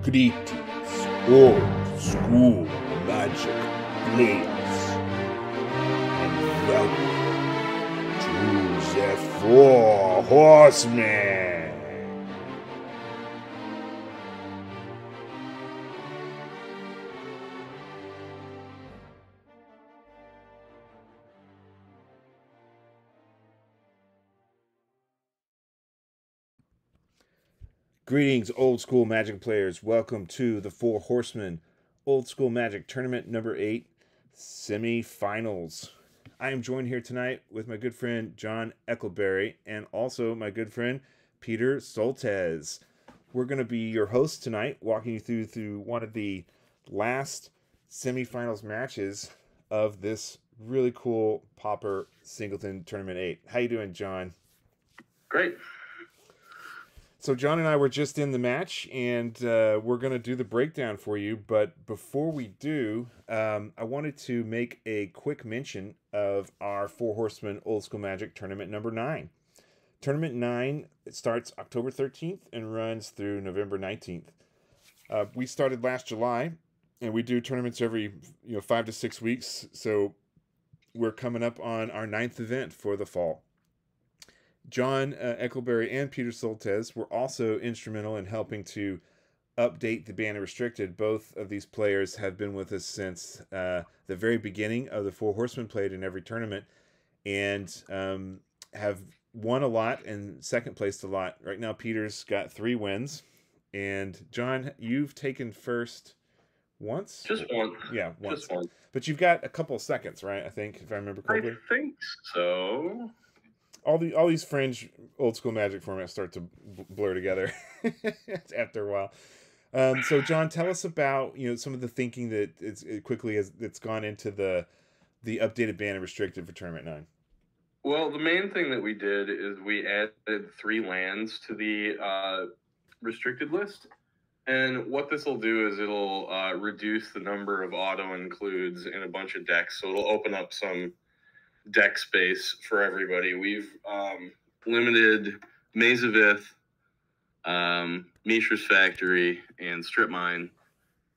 Greetings, old school magic players, and welcome to the Four Horsemen. Greetings, old school magic players. Welcome to the Four Horsemen Old School Magic Tournament number 8 Semifinals. I am joined here tonight with my good friend John Eckelberry and also my good friend Peter Soltesz. We're going to be your hosts tonight, walking you through one of the last semifinals matches of this really cool Pauper Singleton Tournament 8. How you doing, John? Great. So John and I were just in the match, and we're going to do the breakdown for you. But before we do, I wanted to make a quick mention of our Four Horsemen Old School Magic Tournament number 9. Tournament 9 starts October 13th and runs through November 19th. We started last July, and we do tournaments every 5 to 6 weeks. So we're coming up on our 9th event for the fall. John Eckelberry and Peter Soltesz were also instrumental in helping to update the Banner Restricted. Both of these players have been with us since the very beginning of the Four Horsemen, played in every tournament, and have won a lot and second placed a lot. Right now, Peter's got 3 wins. And John, you've taken first once? Just one. Yeah, once. Just one. But you've got a couple of seconds, right? I think, if I remember correctly. I think so. All these fringe old school Magic formats start to blur together after a while. So John, tell us about some of the thinking that it's gone into the updated Banner Restricted for Tournament 9. Well, the main thing that we did is we added 3 lands to the restricted list, and what this will do is it'll reduce the number of auto includes in a bunch of decks, so it'll open up some deck space for everybody. We've limited Maze of Ith, Mishra's Factory, and Strip Mine.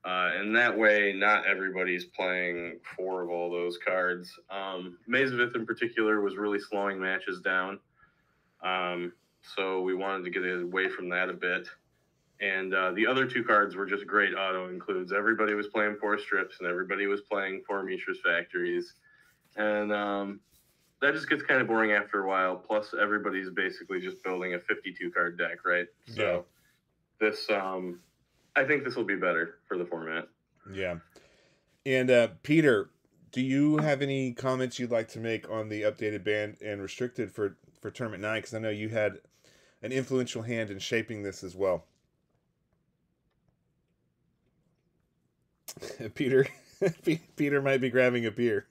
And that way, not everybody's playing 4 of all those cards. Maze of Ith in particular was really slowing matches down. So we wanted to get away from that a bit. And the other 2 cards were just great auto includes. Everybody was playing 4 strips, and everybody was playing 4 Mishra's Factories. And that just gets kind of boring after a while. Plus, everybody's basically just building a 52-card deck, right? So this, I think this will be better for the format. Yeah. And Peter, do you have any comments you'd like to make on the updated Banned and Restricted for Tournament 9? Because I know you had an influential hand in shaping this as well. Peter might be grabbing a beer.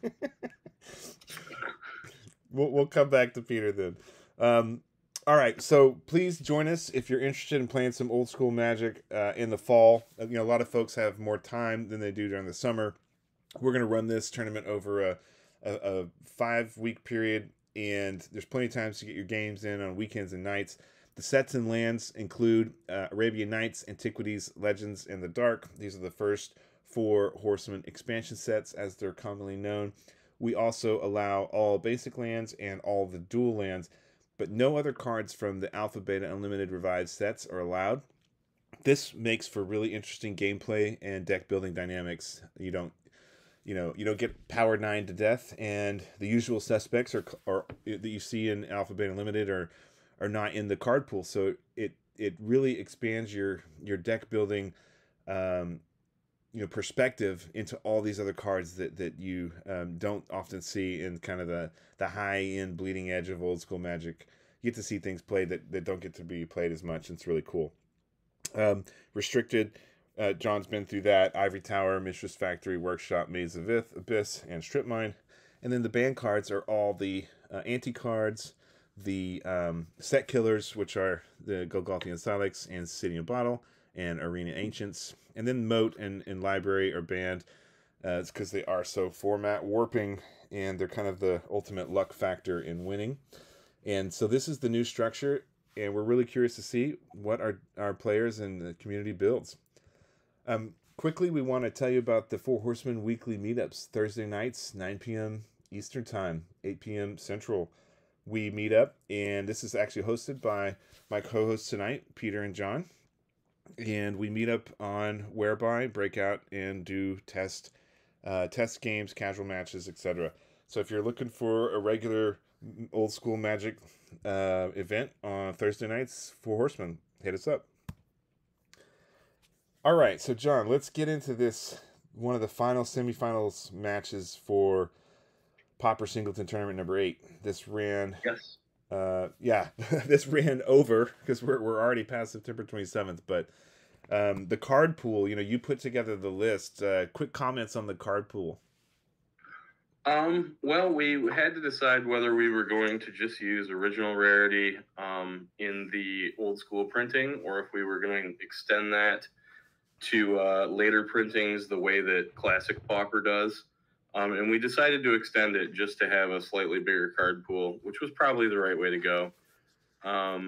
We'll come back to Peter then. All right, so please join us if you're interested in playing some old school Magic in the fall. A lot of folks have more time than they do during the summer. We're going to run this tournament over a 5-week period, and there's plenty of times to get your games in on weekends and nights. The sets and lands include Arabian Nights, Antiquities, Legends, and the Dark. These are the first 4 Horsemen expansion sets, as they're commonly known. We also allow all basic lands and all the dual lands, but no other cards from the Alpha, Beta, Unlimited Revived sets are allowed. This makes for really interesting gameplay and deck building dynamics. You don't get powered 9 to death, and the usual suspects are that you see in Alpha, Beta, Unlimited are not in the card pool. So it really expands your deck building perspective into all these other cards that you don't often see in kind of the high-end bleeding edge of old school Magic. You get to see things played that don't get to be played as much. It's really cool. Restricted, John's been through that. Ivory Tower, Mishra's Factory, Workshop, Maze of Ith, Abyss, and Strip Mine. And then the ban cards are all the anti-cards, the set killers, which are the Golgothian Silex and City and Bottle, and Arena Ancients. And then Moat and Library are banned. It's because they are so format warping, and they're kind of the ultimate luck factor in winning. And so this is the new structure, and we're really curious to see what our players and the community builds. Quickly, we want to tell you about the Four Horsemen weekly meetups. Thursday nights, 9 p.m. Eastern Time, 8 p.m. Central. We meet up, and this is actually hosted by my co-hosts tonight, Peter and John. And we meet up on Whereby, Breakout, and do test games, casual matches, etc. So if you're looking for a regular old school magic event on Thursday nights, Four Horsemen, hit us up. All right, so John, let's get into this, one of the final semifinals matches for Pauper Singleton tournament number 8. This ran, Yes. this ran over because we're already past September 27th. But the card pool, you put together the list. Quick comments on the card pool. Well, we had to decide whether we were going to just use original rarity in the old school printing, or if we were going to extend that to later printings the way that classic Pauper does. And we decided to extend it just to have a slightly bigger card pool, which was probably the right way to go. I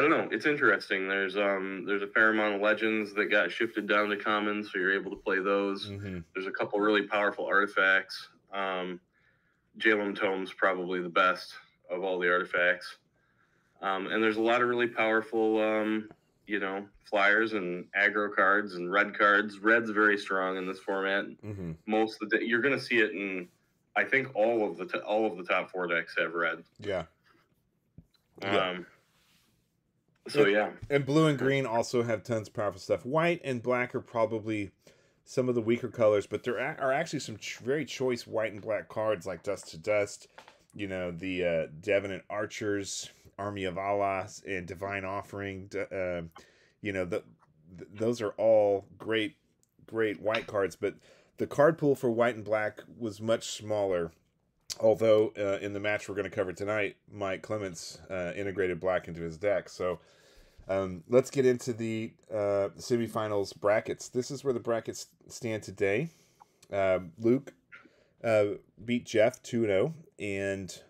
don't know. It's interesting. There's a fair amount of legends that got shifted down to commons, so you're able to play those. Mm-hmm. There's a couple really powerful artifacts. Jalem Tome's probably the best of all the artifacts. And there's a lot of really powerful flyers and aggro cards and red cards. Red's very strong in this format. Mm-hmm. Most of the you're going to see it in, I think all of the top 4 decks have red. Yeah. So yeah. And blue and green also have tons of powerful stuff. White and black are probably some of the weaker colors, but there are actually some very choice white and black cards like Dust to Dust. The Devenant Archers, Army of Allah, and Divine Offering. Those are all great white cards, but the card pool for white and black was much smaller. Although in the match we're going to cover tonight, Mike Clements integrated black into his deck. So let's get into the semifinals brackets. This is where the brackets stand today. Luke beat Jeff 2-0, and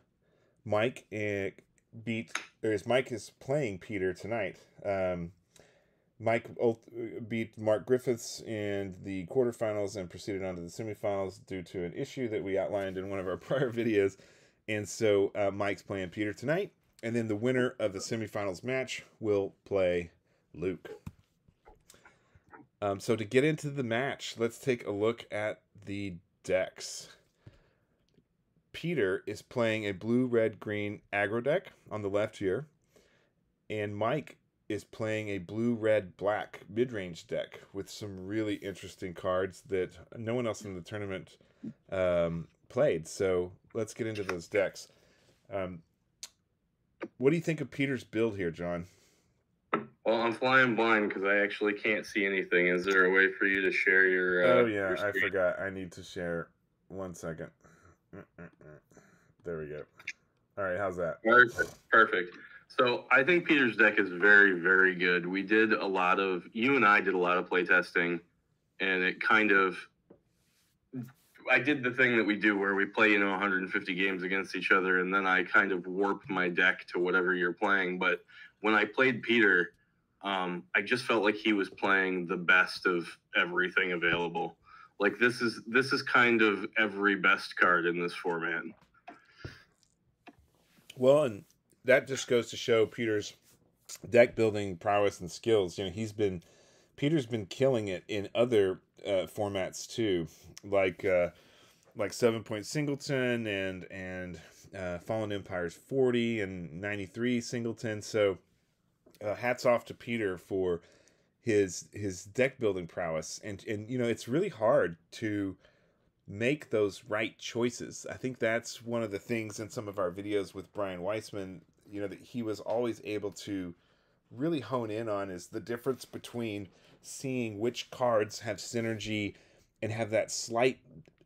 Mike Mike is playing Peter tonight. Mike beat Mark Griffiths in the quarterfinals and proceeded on to the semifinals due to an issue that we outlined in one of our prior videos. And so Mike's playing Peter tonight. And then the winner of the semifinals match will play Luke. So to get into the match, let's take a look at the decks. Peter is playing a blue, red, green aggro deck on the left here. And Mike is playing a blue, red, black mid-range deck with some really interesting cards that no one else in the tournament played. So let's get into those decks. What do you think of Peter's build here, John? Well, I'm flying blind because I actually can't see anything. Is there a way for you to share your... your I forgot. I need to share. 1 second. There we go. All right, how's that? Perfect. So I think Peter's deck is very, very good. You and I did a lot of playtesting, and it kind of... I did the thing that we do where we play, 150 games against each other, and then I kind of warp my deck to whatever you're playing. But when I played Peter, I just felt like he was playing the best of everything available. Like this is kind of every best card in this format. Well, and that just goes to show Peter's deck building prowess and skills. Peter's been killing it in other formats too, like 7-Point Singleton and Fallen Empire's 40 and 93 Singleton. So hats off to Peter for his deck building prowess, and it's really hard to make those right choices. I think that's one of the things in some of our videos with Brian Weissman, that he was always able to really hone in on, is the difference between seeing which cards have synergy and have that slight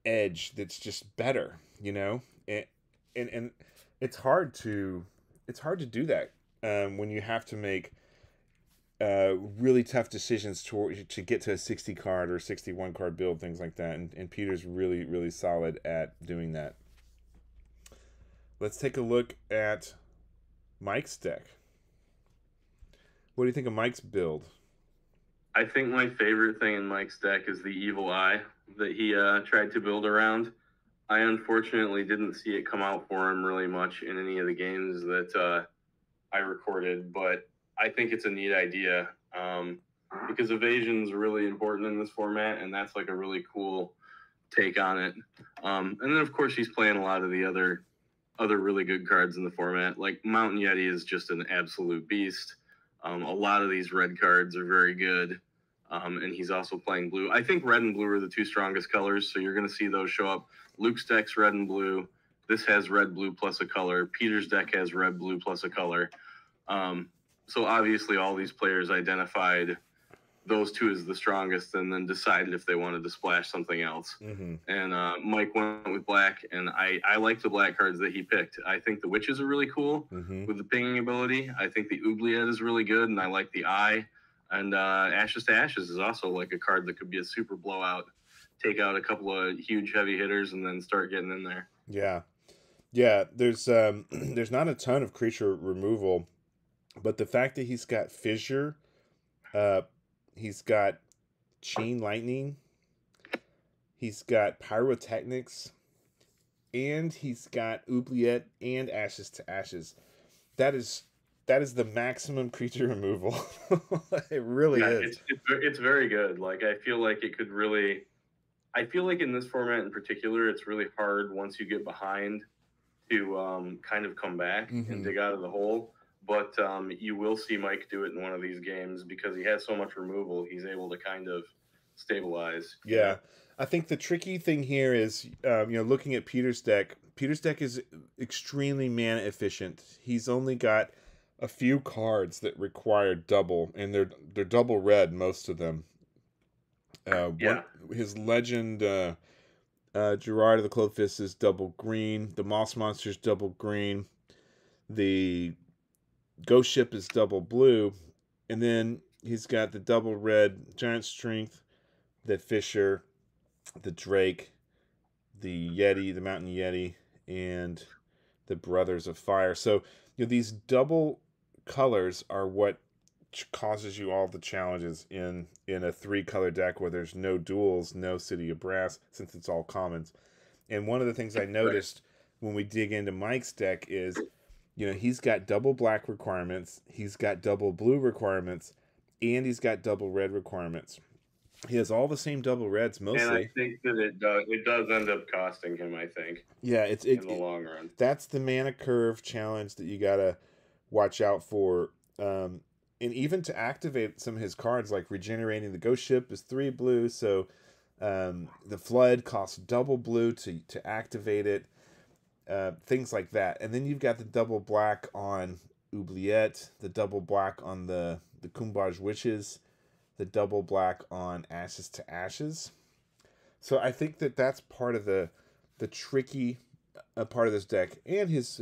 edge that's just better, and it's hard to do that when you have to make really tough decisions to get to a 60 card or 61 card build, things like that. And Peter's really, really solid at doing that. Let's take a look at Mike's deck. What do you think of Mike's build? I think my favorite thing in Mike's deck is the Evil Eye that he tried to build around. I unfortunately didn't see it come out for him really much in any of the games that I recorded, but I think it's a neat idea because evasion's really important in this format, and that's like a really cool take on it. And then, of course, he's playing a lot of the other really good cards in the format. Like Mountain Yeti is just an absolute beast. A lot of these red cards are very good. And he's also playing blue. I think red and blue are the two strongest colors, so you're going to see those show up. Luke's deck's red and blue. This has red, blue plus a color. Peter's deck has red, blue plus a color. So obviously all these players identified those two as the strongest and then decided if they wanted to splash something else. Mm-hmm. And Mike went with black, and I like the black cards that he picked. I think the Witches are really cool with the pinging ability. I think the Oubliette is really good, and I like the Eye. And Ashes to Ashes is also like a card that could be a super blowout. Take out a couple of huge heavy hitters and then start getting in there. Yeah. There's not a ton of creature removal, but the fact that he's got Fissure, he's got Chain Lightning, he's got Pyrotechnics, and he's got Oubliette and Ashes to Ashes. That is the maximum creature removal. It really is. It's very good. Like I feel like it could really. I feel like in this format in particular, it's really hard once you get behind to kind of come back and dig out of the hole. But you will see Mike do it in one of these games because he has so much removal. He's able to kind of stabilize. Yeah. I think the tricky thing here is, looking at Peter's deck. Peter's deck is extremely mana efficient. He's only got a few cards that require double, and they're double red, most of them. His legend, Gerard of the Clothed Fist, is double green. The Moss Monster's double green. The Ghost Ship is double blue. And then he's got the double red Giant Strength, the Fissure, the Drake, the Yeti, the Mountain Yeti, and the Brothers of Fire. So these double colors are what causes you all the challenges in a 3-color deck where there's no duels, no City of Brass, since it's all commons. And one of the things I noticed when we dig into Mike's deck is, he's got double black requirements, he's got double blue requirements, and he's got double red requirements. He has all the same double reds mostly. And I think that it does end up costing him, I think. Yeah, in the long run. That's the mana curve challenge that you gotta watch out for. And even to activate some of his cards, like regenerating the Ghost Ship is 3 blue, so the Flood costs double blue to activate it. Things like that. And then you've got the double black on Oubliette, the double black on the Kumbaj Witches, the double black on Ashes to Ashes. So I think that's part of the tricky part of this deck. And his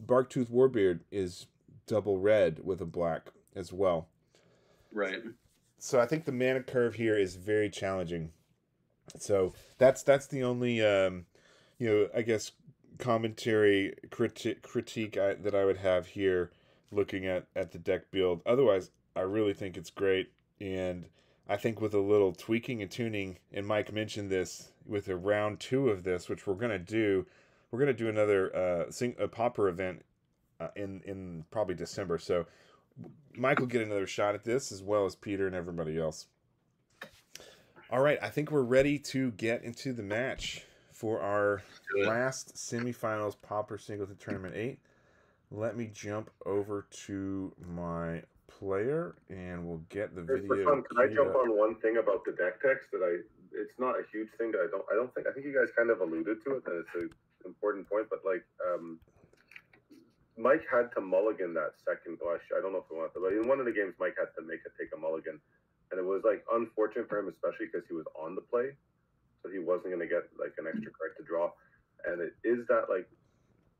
Barktooth Warbeard is double red with a black as well. Right. So I think the mana curve here is very challenging. So that's the only I guess commentary critique that I would have here looking at the deck build. Otherwise, I really think it's great, and I think with a little tweaking and tuning, and Mike mentioned this with a round 2 of this, which we're gonna do another a Pauper event in probably December. So Mike will get another shot at this, as well as Peter and everybody else. All right, I think we're ready to get into the match for our last semifinals Pauper Singleton Tournament 8. Let me jump over to my player, and we'll get the video. Can I jump on one thing about the deck text it's not a huge thing that I think you guys kind of alluded to it, and it's an important point, but Mike had to mulligan that second blush. I don't know if we want to, but in one of the games, Mike had to take a mulligan, and it was unfortunate for him, especially because he was on the play, so he wasn't going to get an extra card to draw. And it is that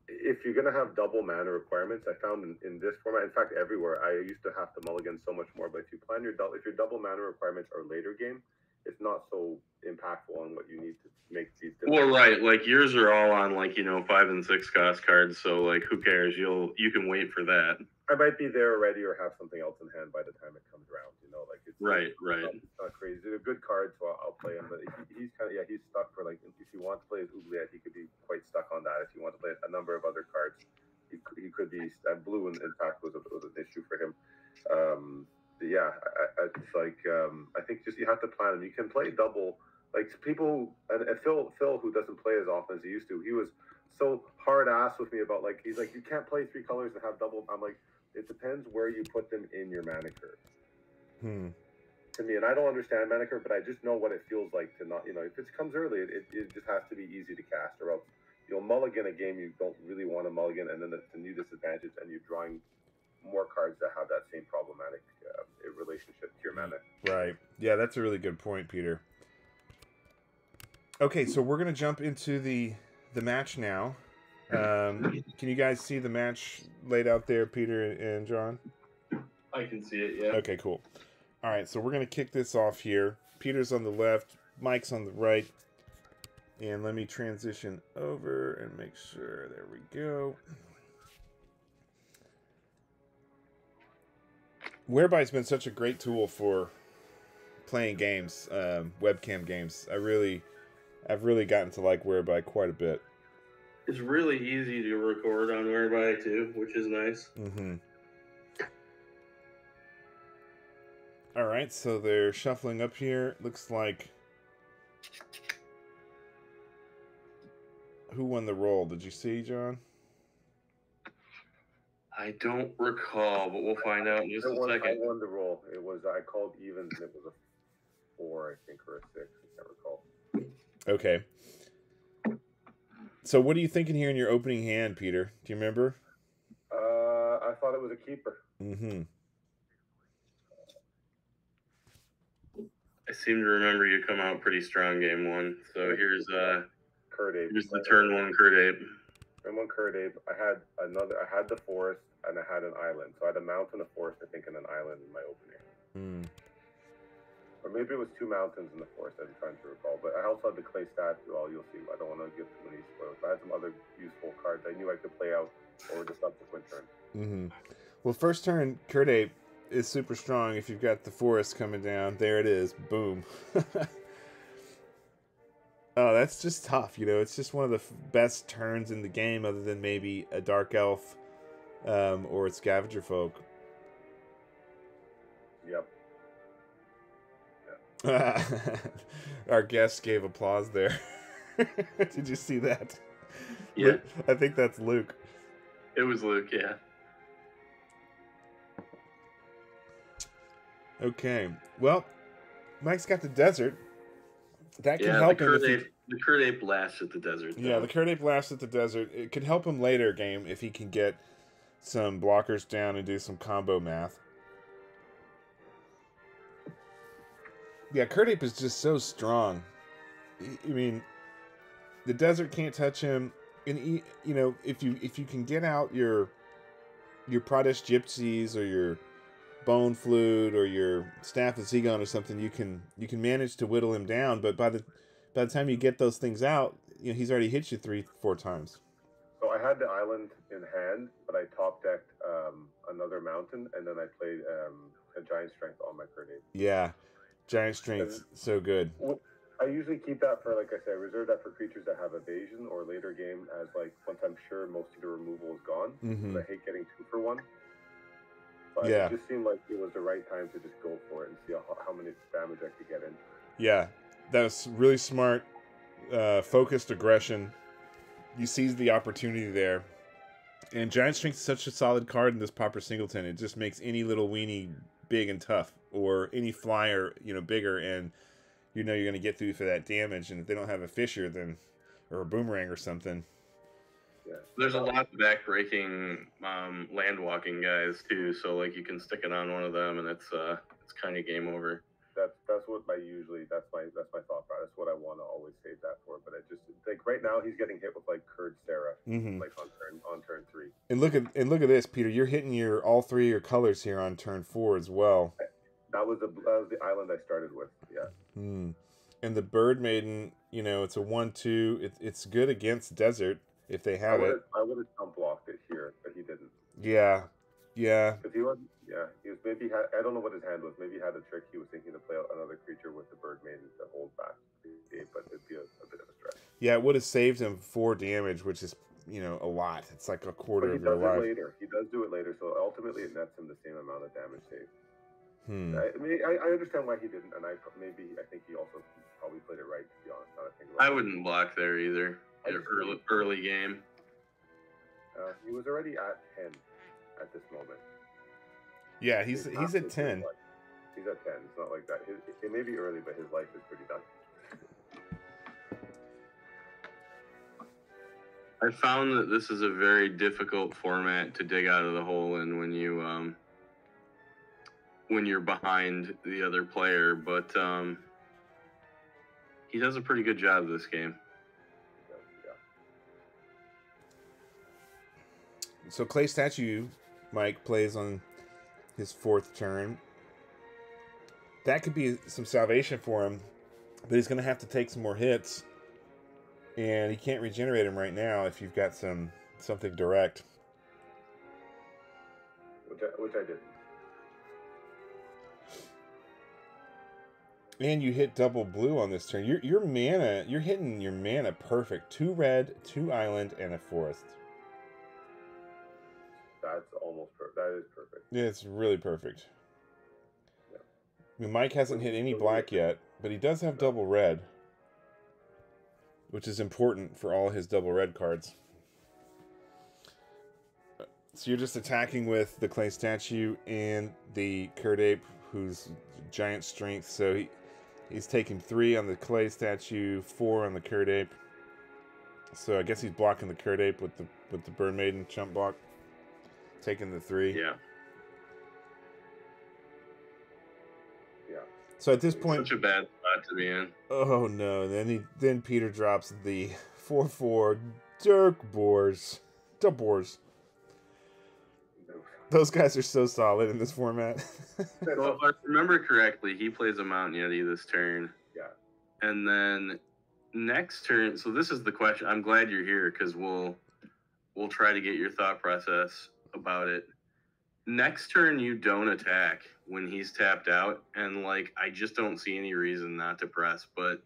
if you're going to have double mana requirements, I found in this format, in fact everywhere, I used to have to mulligan so much more. But if you plan if your double mana requirements are later game, it's not so impactful on what you need to make these. Well, right, yours are all on 5 and 6 cost cards, so who cares? You can wait for that. I might be there already or have something else in hand by the time it comes around. You know, like it's right. It's not crazy. They're good cards, so I'll play him. But he's kind of he's stuck for like if you want to play as Oubliette, he could be quite stuck on that. If you want to play a number of other cards, he could be. Blue, in fact, was an issue for him. It's like I think just you have to plan him. You can play double. Like people and Phil, who doesn't play as often as he used to, he was so hard ass with me about like he's like you can't play 3 colors and have double. I'm like. It depends where you put them in your mana curve. To me, and I don't understand mana curve, but I just know what it feels like to not, if it comes early, it just has to be easy to cast, or else you'll mulligan a game you don't really want to mulligan, and then it's a new disadvantage, and you're drawing more cards that have that same problematic relationship to your mana. Right. Yeah, that's a really good point, Peter. Okay, so we're going to jump into the match now. Can you guys see the match laid out there, Peter and John? I can see it, yeah. Okay, cool. All right, so we're going to kick this off here. Peter's on the left, Mike's on the right. And let me transition over and make sure. There we go. Whereby's been such a great tool for playing games, webcam games. I've really gotten to like Whereby quite a bit. It's really easy to record on Whereby too, which is nice. All right, so they're shuffling up here. Looks like who won the roll? Did you see, John? I don't recall, but we'll find out in just a second. I won the roll. It was I called evens, and it was a 4, I think, or a 6. I can't recall. Okay. So what are you thinking here in your opening hand, Peter? Do you remember? I thought it was a keeper. I seem to remember you come out pretty strong game 1. So here's Curd Ape. Here's the turn 1 Curd Ape. Turn 1 Curd Ape. I had the forest and I had an island. So I had a mountain, a forest, I think, and an island in my opening. Or maybe it was 2 mountains in the forest, I'm trying to recall. But I also had the clay statue. Well, you'll see. I don't want to give too many spoilers. I had some other useful cards I knew I could play out over the subsequent turn. Well, first turn, Curd Ape is super strong if you've got the forest coming down. There it is. Boom. Oh, that's just tough. It's just one of the best turns in the game other than maybe a Dark Elf or a Scavenger Folk. Yep. Our guest gave applause there. Did you see that? Yeah. I think that's Luke. It was Luke, yeah. Okay. Well, Mike's got the desert. That can help him. The Curd Ape laughs at the desert. Though. Yeah, the Curd Ape laughs at the desert. It could help him later game if he can get some blockers down and do some combo math. Yeah, Curd Ape is just so strong. I mean, the desert can't touch him. And if you can get out your Pradesh Gypsies or your Bone Flute or your Staff of Zegon or something, you can manage to whittle him down. But by the time you get those things out, he's already hit you 3-4 times. So I had the island in hand, but I top decked another mountain, and then I played a Giant Strength on my Curd Ape. Yeah. Giant Strength, so good. I usually keep that for, like I said, I reserve that for creatures that have evasion or later game as, like, once I'm sure most of the removal is gone. I hate getting 2 for 1. But it just seemed like it was the right time to just go for it and see how many damage I could get in. Yeah, that was really smart, focused aggression. You seized the opportunity there. And Giant Strength is such a solid card in this Pauper Singleton. It just makes any little weenie big and tough, or any flyer, bigger, and you're going to get through for that damage. And if they don't have a Fissure, then, or a Boomerang or something. Yeah. There's a lot of backbreaking land walking guys too, so like you can stick it on one of them, and it's kind of game over. That's what that's my thought process. That's what I want to always save that for. But I just like right now he's getting hit with like Curd Sarah, like on turn 3. And look at this, Peter. You're hitting all 3 of your colors here on turn 4 as well. That was the island I started with. Yeah. And the Bird Maiden, it's a 1/2. It's good against desert if they have it. I would have jump blocked it here, but he didn't. Yeah. Yeah. Because he was, he was maybe had, I don't know what his hand was. Maybe he had a trick. He was thinking to play another creature with the bird maiden to hold back, but it'd be a bit of a stretch. Yeah, it would have saved him 4 damage, which is, you know, a lot. It's like a quarter of your life. He does it later. He does do it later, so ultimately it nets him the same amount of damage saved. I understand why he didn't, and I think he also probably played it right, to be honest. I wouldn't block there either. Early game. He was already at 10 at this moment. Yeah, he's at 10. He's at 10. It's not like that. It may be early, but his life is pretty done. I found that this is a very difficult format to dig out of the hole in when you're behind the other player, but he does a pretty good job this game. So Clay Statue, Mike, plays on his 4th turn. That could be some salvation for him, but he's going to have to take some more hits. And he can't regenerate him right now if you've got something direct. Which I didn't. And you hit double blue on this turn. Your mana, you're hitting your mana perfect. 2 red, 2 island, and a forest. That's almost perfect. That is perfect. Yeah, it's really perfect. Yeah. I mean, Mike hasn't hit any black yet, but he does have double red, which is important for all his double red cards. So you're just attacking with the Clay Statue and the Curd Ape, who's giant strength. So he's taking 3 on the Clay Statue, 4 on the Curd Ape. So I guess he's blocking the Curd Ape with the Bird Maiden chump block. Taking the 3. Yeah. So at this point, such a bad spot to be in. Oh no! Then Peter drops the 4/4 Dirk Boars. Those guys are so solid in this format. Well, if I remember correctly, he plays a Mountain Yeti this turn. Yeah. And then next turn, so this is the question. I'm glad you're here because we'll try to get your thought process about it. Next turn, you don't attack when he's tapped out, and like I just don't see any reason not to press. But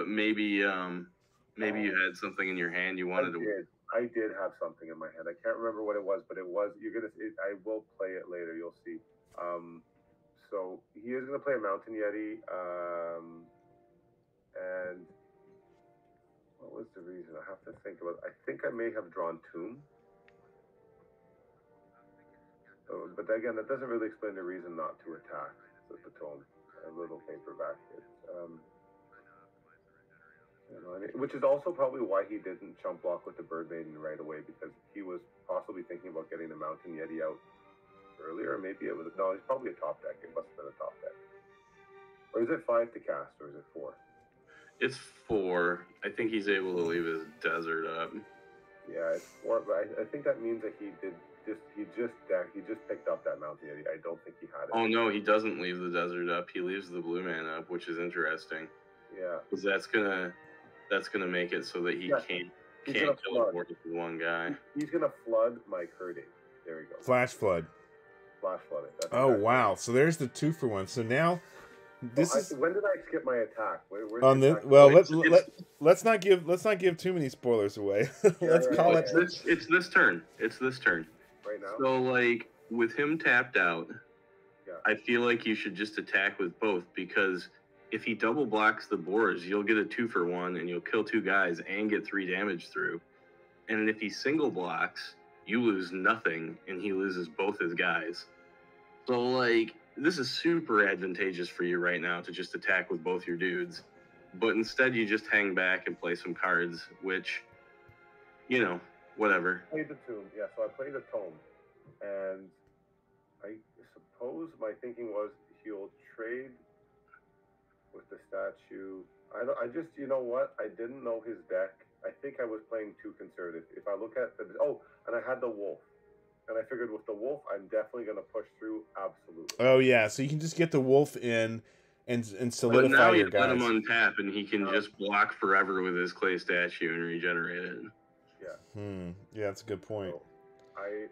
maybe you had something in your hand you wanted to. I did have something in my hand. I can't remember what it was, but it was. I will play it later. You'll see. So he is gonna play a Mountain Yeti. And what was the reason? I have to think about it. I think I may have drawn Tomb. But again, that doesn't really explain the reason not to attack with the tome. A little paperback hit. Which is also probably why he didn't chump block with the Bird Maiden right away, because he was possibly thinking about getting the Mountain Yeti out earlier. Maybe it was it's probably a top deck. It must have been a top deck. Or is it 5 to cast, or is it 4? It's 4. I think he's able to leave his desert up. Yeah, it's 4. But I think that means that he just picked up that Mountain Yeti. I don't think he had it. Oh no, he doesn't leave the desert up. He leaves the blue man up, which is interesting. Yeah, because that's gonna make it so that he can't kill a board with one guy. He's gonna flood my Curd Ape. There we go. Flash flood. Flash flood it. That's exactly wow! So there's the 2-for-1. So now. When did I skip my attack? On this, well, let's not give too many spoilers away. Let's call it. It's this turn. It's this turn. Right now. So like with him tapped out, I feel like you should just attack with both, because if he double blocks the boars, you'll get a 2-for-1 and you'll kill 2 guys and get 3 damage through. And if he single blocks, you lose nothing and he loses both his guys. So like. This is super advantageous for you right now to just attack with both your dudes. But instead you just hang back and play some cards, which, whatever. I played the Tomb, yeah, so I played the Tome. And I suppose my thinking was he'll trade with the statue. I just, you know what? I didn't know his deck. I think I was playing too conservative. If I look at and I had the Wolf. And I figured with the Wolf, I'm definitely going to push through. Absolutely. Oh, yeah. So you can just get the Wolf in and solidify now your you guys. Let him untap, and he can just block forever with his Clay Statue and regenerate it. Yeah. Yeah, that's a good point. I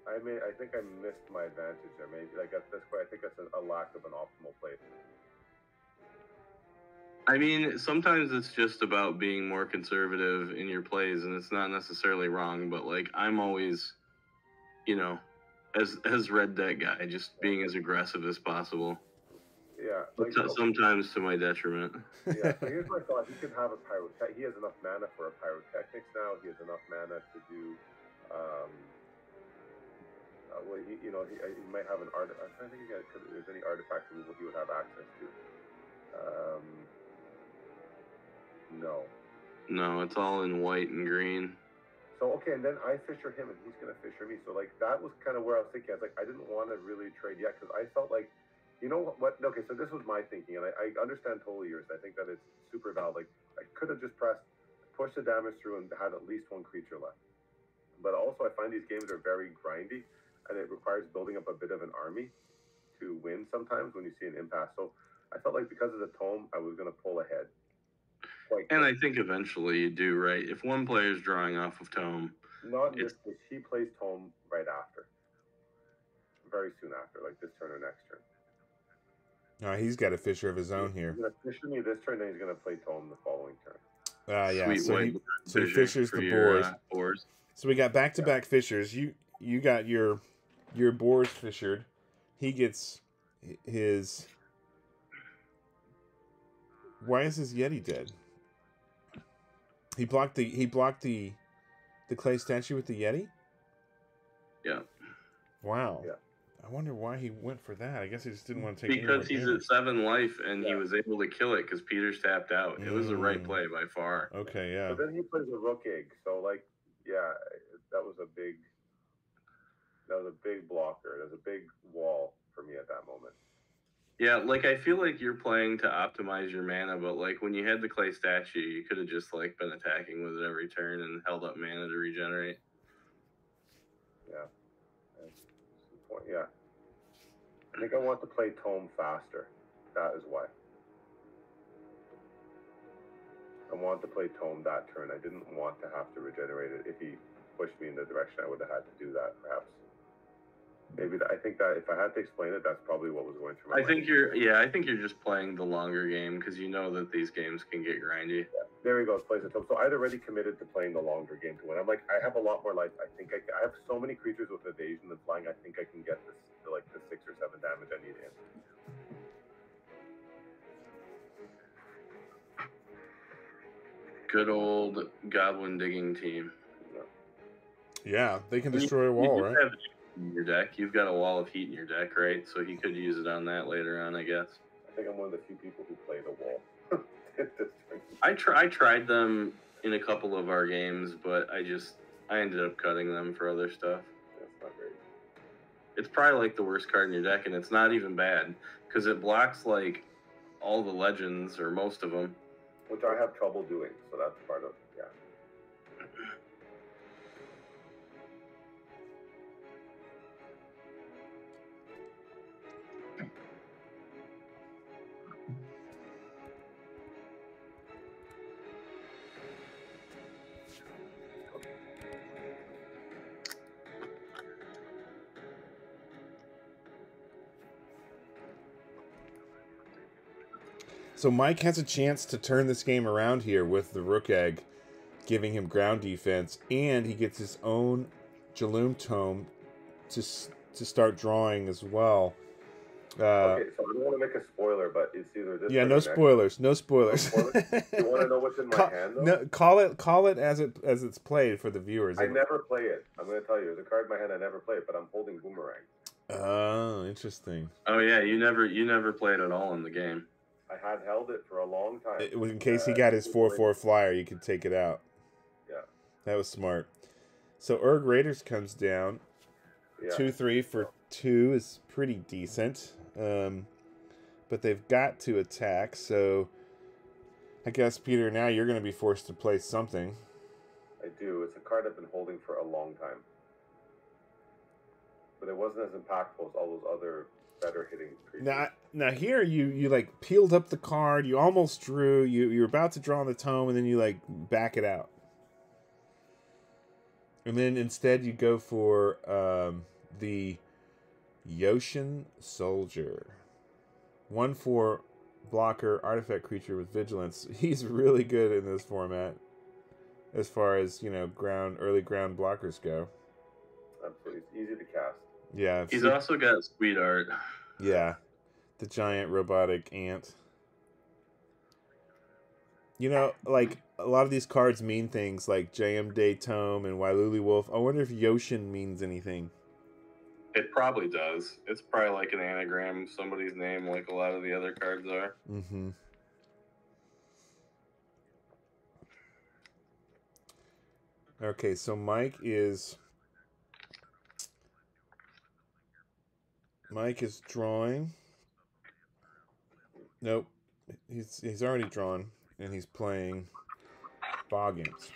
think I missed my advantage there. Maybe like at this point, I think that's a lack of an optimal play. I mean, sometimes it's just about being more conservative in your plays, and it's not necessarily wrong. But like, I'm always, you know, as red deck guy, just being as aggressive as possible. Yeah. Like, sometimes to my detriment. Yeah. So here's my thought: he could have a pyrotech. He has enough mana for a pyrotechnics now. He has enough mana to do. Well, he might have an artifact. I think if there's any artifact removal he would have access to. No, it's all in white and green. So okay, and then I fisher him, and he's gonna fisher me. So like that was kind of where I was thinking. I was like, I didn't want to really trade yet because I felt like, you know what? Okay, so this was my thinking, and I understand totally yours. I think that it's super valid. Like I could have just pushed the damage through, and had at least one creature left. But also, I find these games are very grindy, and it requires building up a bit of an army to win sometimes when you see an impasse. So I felt like because of the tome, I was gonna pull ahead. And I think eventually you do, right? If one player is drawing off of tome, not this case. He plays tome right after, very soon after, like this turn or next turn. He's got a fisher of his own here. He's gonna fisher me this turn, then he's gonna play tome the following turn. Yeah. Sweet So he fishers the boars. So we got back-to-back fishers. You got your boars fishered. He gets his. Why is his Yeti dead? He blocked the clay statue with the Yeti? Yeah. Wow. Yeah. I wonder why he went for that. I guess he just didn't want to take because he's at 7 life and he was able to kill it because Peter's tapped out. It was the right play by far. Okay, yeah. But then he plays a rook egg, so like, yeah, that was a big blocker. There's a big wall for me at that moment. Yeah, like I feel like you're playing to optimize your mana, but like when you had the clay statue, you could have just like been attacking with it every turn and held up mana to regenerate. Yeah, that's the point. Yeah, I think I want to play tome faster. That is why. I want to play tome that turn. I didn't want to have to regenerate it. If he pushed me in the direction, I would have had to do that, perhaps. Maybe I think that if I had to explain it, that's probably what was going through my mind. I think you're just playing the longer game because you know that these games can get grindy. Yeah. There he goes, plays the tome. So I'd already committed to playing the longer game to win. I'm like, I have a lot more life. I think I have so many creatures with evasion and flying. I think I can get this to like the 6 or 7 damage I need in. Good old goblin digging team. Yeah, they can destroy a wall, right? In your deck, you've got a wall of heat in your deck, right? So he could use it on that later on, I guess. I think I'm one of the few people who play the wall. I tried them in a couple of our games, but I ended up cutting them for other stuff. That's not great. It's probably like the worst card in your deck, and it's not even bad because it blocks like all the legends or most of them, which I have trouble doing. So that's part of So Mike has a chance to turn this game around here with the Rook Egg, giving him ground defense, and he gets his own Jaloom Tome to start drawing as well. Okay, so I don't want to make a spoiler, but it's either this. Yeah, no spoilers. No spoilers. You want to know what's in my hand, though? No, call it as it's played for the viewers. I never play it. I'm going to tell you, there's a card in my hand. I never play it, but I'm holding Boomerang. Oh, interesting. Oh yeah, you never played at all in the game. I had held it for a long time. It was in case he got his 4/4 flyer, you could take it out. Yeah, that was smart. So URG Raiders comes down. 2/3 for 2 is pretty decent. But they've got to attack, so I guess, Peter, now you're going to be forced to play something. I do. It's a card I've been holding for a long time. But it wasn't as impactful as all those other better hitting creatures. Now here you like peeled up the card, you almost drew, you're about to draw on the tome, and then you like back it out. And then instead you go for the Yoshin Soldier. 1/4 blocker artifact creature with vigilance. He's really good in this format as far as, you know, early ground blockers go. Absolutely. It's easy to cast. Yeah. He's also got sweet art. Yeah. The giant robotic ant. You know, like, a lot of these cards mean things like JM Day Tome and Wailuli Wolf. I wonder if Yoshin means anything. It probably does. It's probably like an anagram of somebody's name, like a lot of the other cards are. Mm-hmm. Okay, so Mike is drawing. Nope. He's already drawn, and he's playing Boggins.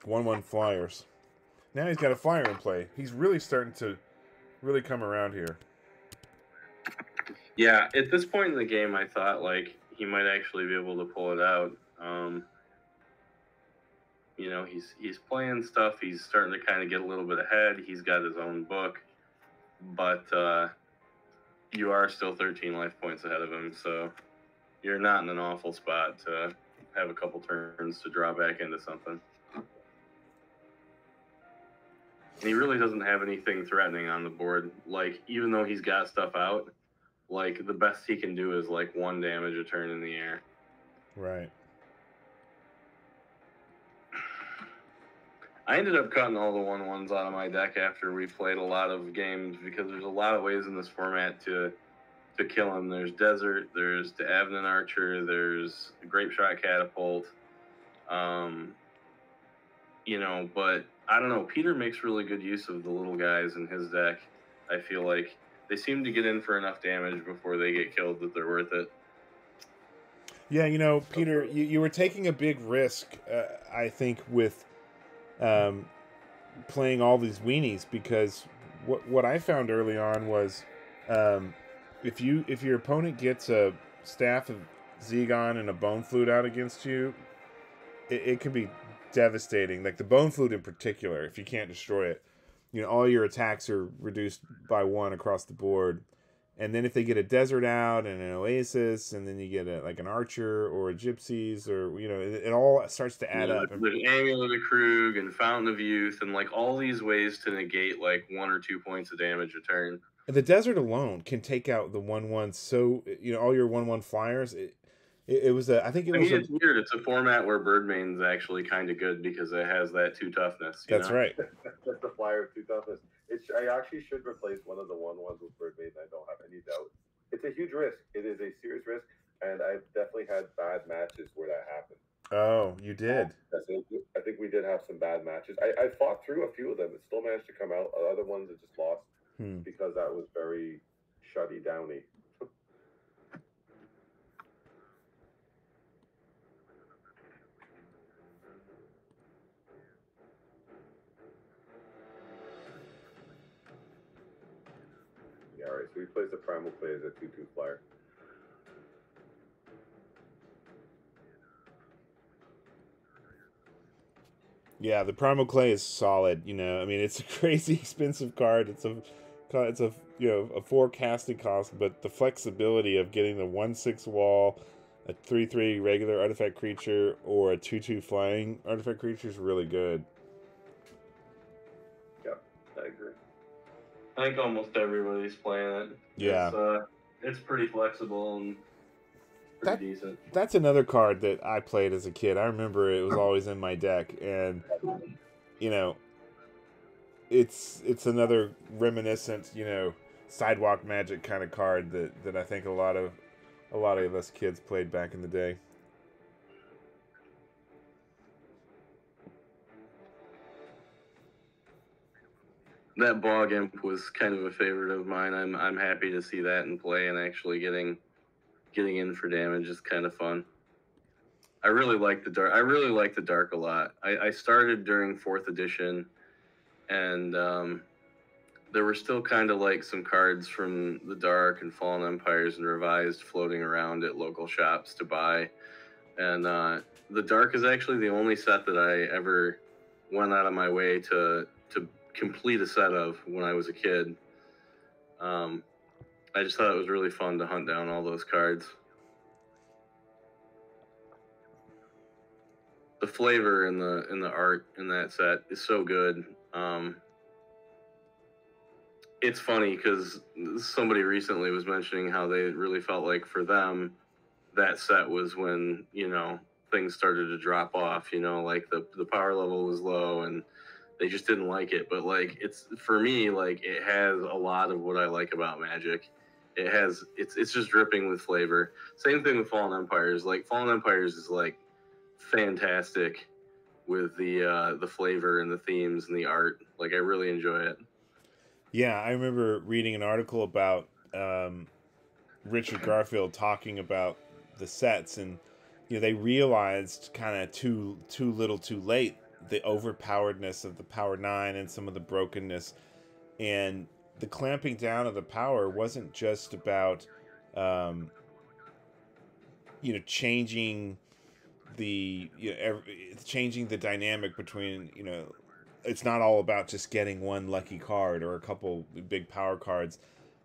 1/1 flyers. Now he's got a flyer in play. He's really starting to really come around here. Yeah, at this point in the game, I thought like he might actually be able to pull it out. You know, he's playing stuff. He's starting to kind of get a little bit ahead. He's got his own book, but you are still 13 life points ahead of him, so you're not in an awful spot to have a couple turns to draw back into something. And he really doesn't have anything threatening on the board. Like, even though he's got stuff out, like, the best he can do is, like, 1 damage a turn in the air. Right. I ended up cutting all the 1/1s out of my deck after we played a lot of games because there's a lot of ways in this format to kill him. There's Desert, there's the Avenant Archer, there's the Grape Shot Catapult. You know, but I don't know. Peter makes really good use of the little guys in his deck. I feel like they seem to get in for enough damage before they get killed that they're worth it. Yeah, you know, Peter, you were taking a big risk, I think, with playing all these weenies, because what I found early on was if your opponent gets a Staff of Zegon and a Bone Flute out against you, it can be devastating. Like the Bone Flute in particular, if you can't destroy it, you know, all your attacks are reduced by 1 across the board. And then if they get a Desert out and an Oasis, and then you get like an Archer or a Gypsies, or, you know, it all starts to add up. There's Amulet of Krug and Fountain of Youth and like all these ways to negate like 1 or 2 points of damage a turn. The Desert alone can take out the 1/1. So, you know, all your 1/1 flyers. It was a. I think it was. It's weird. It's a format where Birdmane's actually kind of good because it has that 2 toughness. That's right. That's the flyer of 2 toughness. I actually should replace one of the 1/1s with Birdmane. I don't have any doubt. It's a huge risk. It is a serious risk, and I've definitely had bad matches where that happened. Oh, you did. I think we did have some bad matches. I fought through a few of them. It still managed to come out. Other ones it just lost because that was very shutty downy. Yeah, all right. So he plays the Primal Clay as a 2/2 flyer. Yeah, the Primal Clay is solid. You know, I mean, it's a crazy expensive card. It's a you know, a 4 casting cost, but the flexibility of getting the 1/6 wall, a 3/3 regular artifact creature, or a 2/2 flying artifact creature is really good. Yeah, I agree. I think almost everybody's playing it. Yeah. It's pretty flexible and pretty decent. That's another card that I played as a kid. I remember it was always in my deck, and you know, it's another reminiscent, you know, sidewalk magic kind of card that I think a lot of us kids played back in the day. That Bog Imp was kind of a favorite of mine. I'm happy to see that in play, and actually getting in for damage is kind of fun. I really like the dark. I really like the dark a lot. I started during 4th edition, and there were still kind of like some cards from the Dark and Fallen Empires and Revised floating around at local shops to buy. And the Dark is actually the only set that I ever went out of my way to complete a set of when I was a kid. I just thought it was really fun to hunt down all those cards. The flavor in the art in that set is so good. It's funny because somebody recently was mentioning how they really felt like for them that set was when, you know, things started to drop off, you know, like the power level was low and they just didn't like it. But like, it's, for me, like, it has a lot of what I like about Magic. It has, it's just dripping with flavor. Same thing with Fallen Empires. Like, Fallen Empires is like fantastic with the flavor and the themes and the art. Like, I really enjoy it. Yeah, I remember reading an article about Richard Garfield talking about the sets, and you know, they realized kind of too little too late the overpoweredness of the Power 9 and some of the brokenness, and the clamping down of the power wasn't just about you know, changing the, you know, changing the dynamic between, you know, it's not all about just getting one lucky card or a couple big power cards.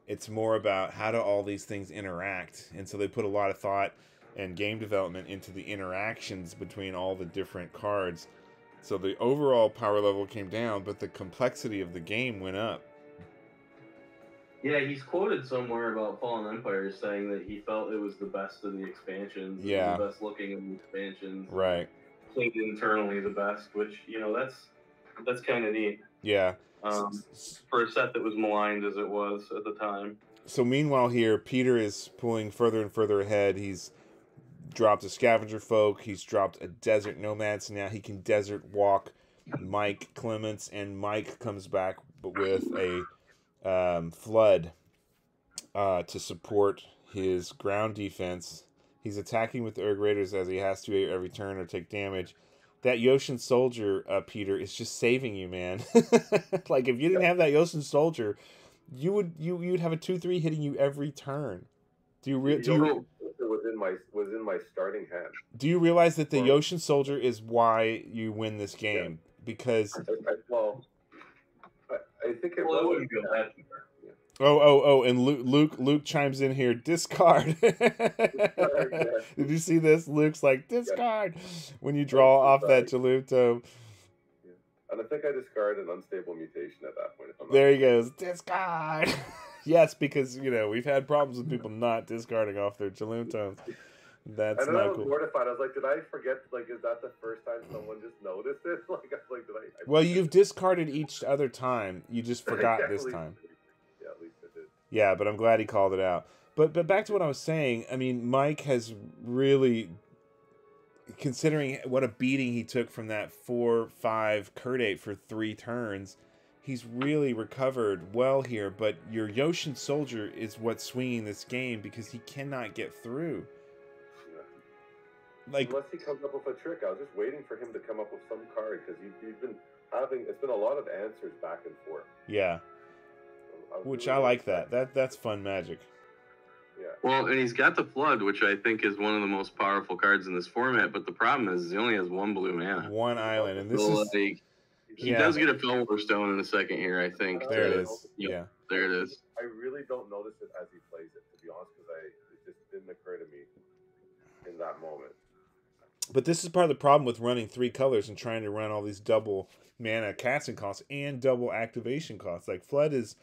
It's more about how do all these things interact. And so they put a lot of thought and game development into the interactions between all the different cards. So the overall power level came down, but the complexity of the game went up. Yeah, he's quoted somewhere about Fallen Empires saying that he felt it was the best of the expansions. Yeah. The best looking of the expansions. Right. Played internally the best, which, you know, that's kind of neat. Yeah. For a set that was maligned as it was at the time. So meanwhile here, Peter is pulling further and further ahead. He's dropped a Scavenger Folk. He's dropped a Desert Nomad. So now he can desert walk Mike Clements. And Mike comes back with a Flood to support his ground defense. He's attacking with the URG Raiders as he has to every turn or take damage. That Yoshin Soldier, Peter, is just saving you, man. Like, if you didn't have that Yoshin Soldier, you'd have a 2/3 hitting you every turn. It was in my starting hand. Do you realize that the Yoshin Soldier is why you win this game? Yeah. Because I think it wouldn't go that far. Oh, and Luke chimes in here, discard. Yeah. Did you see this? Luke's like, discard when you draw off that Jaluto. Yeah. And I think I discard an unstable mutation at that point. There he goes, discard. Yes, because, you know, we've had problems with people not discarding off their Jalutos. That's not cool. I was mortified. I was like, did I forget? Like, is that the first time someone just noticed it? Like, I was like, did I well, you've discarded each other time. You just forgot this time. Yeah, at least I did. Yeah, but I'm glad he called it out. But back to what I was saying. I mean, Mike has really, considering what a beating he took from that 4/5 Kurdate for 3 turns, he's really recovered well here. But your Yoshin Soldier is what's swinging this game because he cannot get through. Like, unless he comes up with a trick. I was just waiting for him to come up with some card because he's been having, it's been a lot of answers back and forth. Yeah. Which I like that. That's fun Magic. Yeah. Well, and he's got the Flood, which I think is one of the most powerful cards in this format, but the problem is he only has 1 blue mana. 1 island, and this so, is... like, he does get a Fellwar Stone in a second here, I think. There it is. Yep, yeah. There it is. I really don't notice it as he plays it, to be honest, because it just didn't occur to me in that moment. But this is part of the problem with running 3 colors and trying to run all these double mana casting costs and double activation costs. Like, Flood is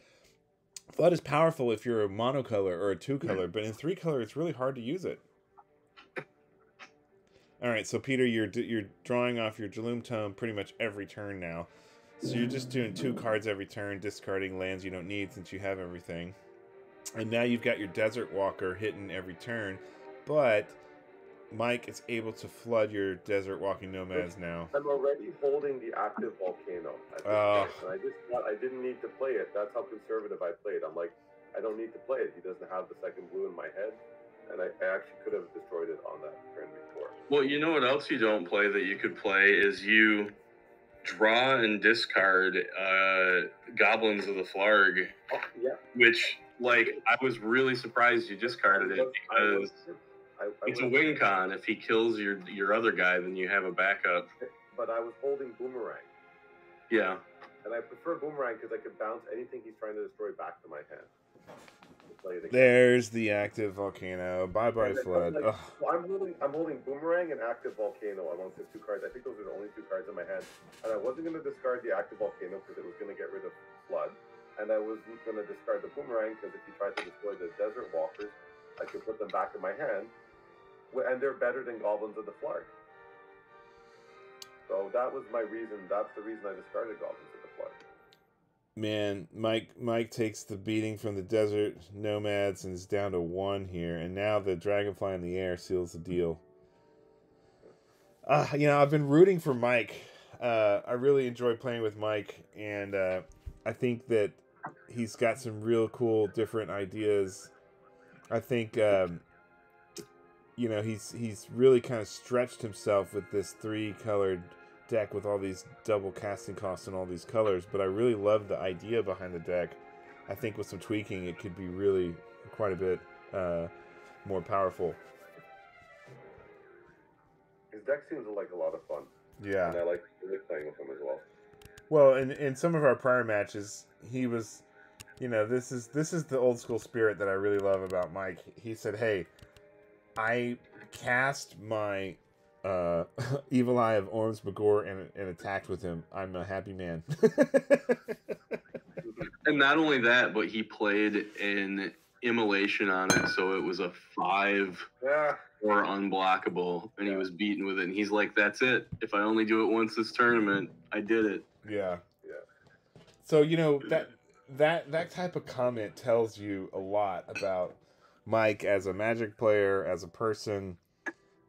powerful if you're a monocolor or a 2-color, but in 3-color it's really hard to use it. All right, so Peter, you're drawing off your Jaloom Tome pretty much every turn now. So you're just doing 2 cards every turn, discarding lands you don't need since you have everything. And now you've got your Desert Walker hitting every turn, but Mike is able to flood your Desert Walking Nomads now. I'm already holding the active Volcano. And I just thought I didn't need to play it. That's how conservative I played. I'm like, I don't need to play it. He doesn't have the second blue in my head. And I actually could have destroyed it on that turn before. Well, you know what else you don't play that you could play is you draw and discard Goblins of the Flarg. Oh, yeah. Which, like, I was really surprised you discarded it because... it's a win con. If he kills your other guy, then you have a backup. But I was holding Boomerang. Yeah. And I prefer Boomerang because I could bounce anything he's trying to destroy back to my hand. There's the active volcano. Bye bye flood. Like, well, I'm holding Boomerang and active volcano amongst the two cards. I think those are the only two cards in my hand. And I wasn't going to discard the active volcano because it was going to get rid of flood. And I wasn't going to discard the Boomerang because if he tried to destroy the desert walkers, I could put them back in my hand. And they're better than Goblins of the Flark. So that was my reason. That's the reason I discarded Goblins of the Flark. Man, Mike takes the beating from the desert nomads and is down to 1 here, and now the dragonfly in the air seals the deal. You know, I've been rooting for Mike. I really enjoy playing with Mike, and I think that he's got some real cool, different ideas. I think you know, he's really kind of stretched himself with this 3-colored deck with all these double casting costs and all these colors, but I really love the idea behind the deck. I think with some tweaking it could be really quite a bit more powerful. His deck seems like a lot of fun. Yeah. And I like playing with him as well. Well, in some of our prior matches, he was, you know, this is the old school spirit that I really love about Mike. He said, "Hey, I cast my Evil Eye of Ormsmagor and attacked with him. I'm a happy man." And not only that, but he played an immolation on it, so it was a 5 or unblockable, and he was beaten with it. And he's like, "That's it. If I only do it once this tournament, I did it." Yeah. So, you know, that type of comment tells you a lot about Mike as a Magic player, as a person.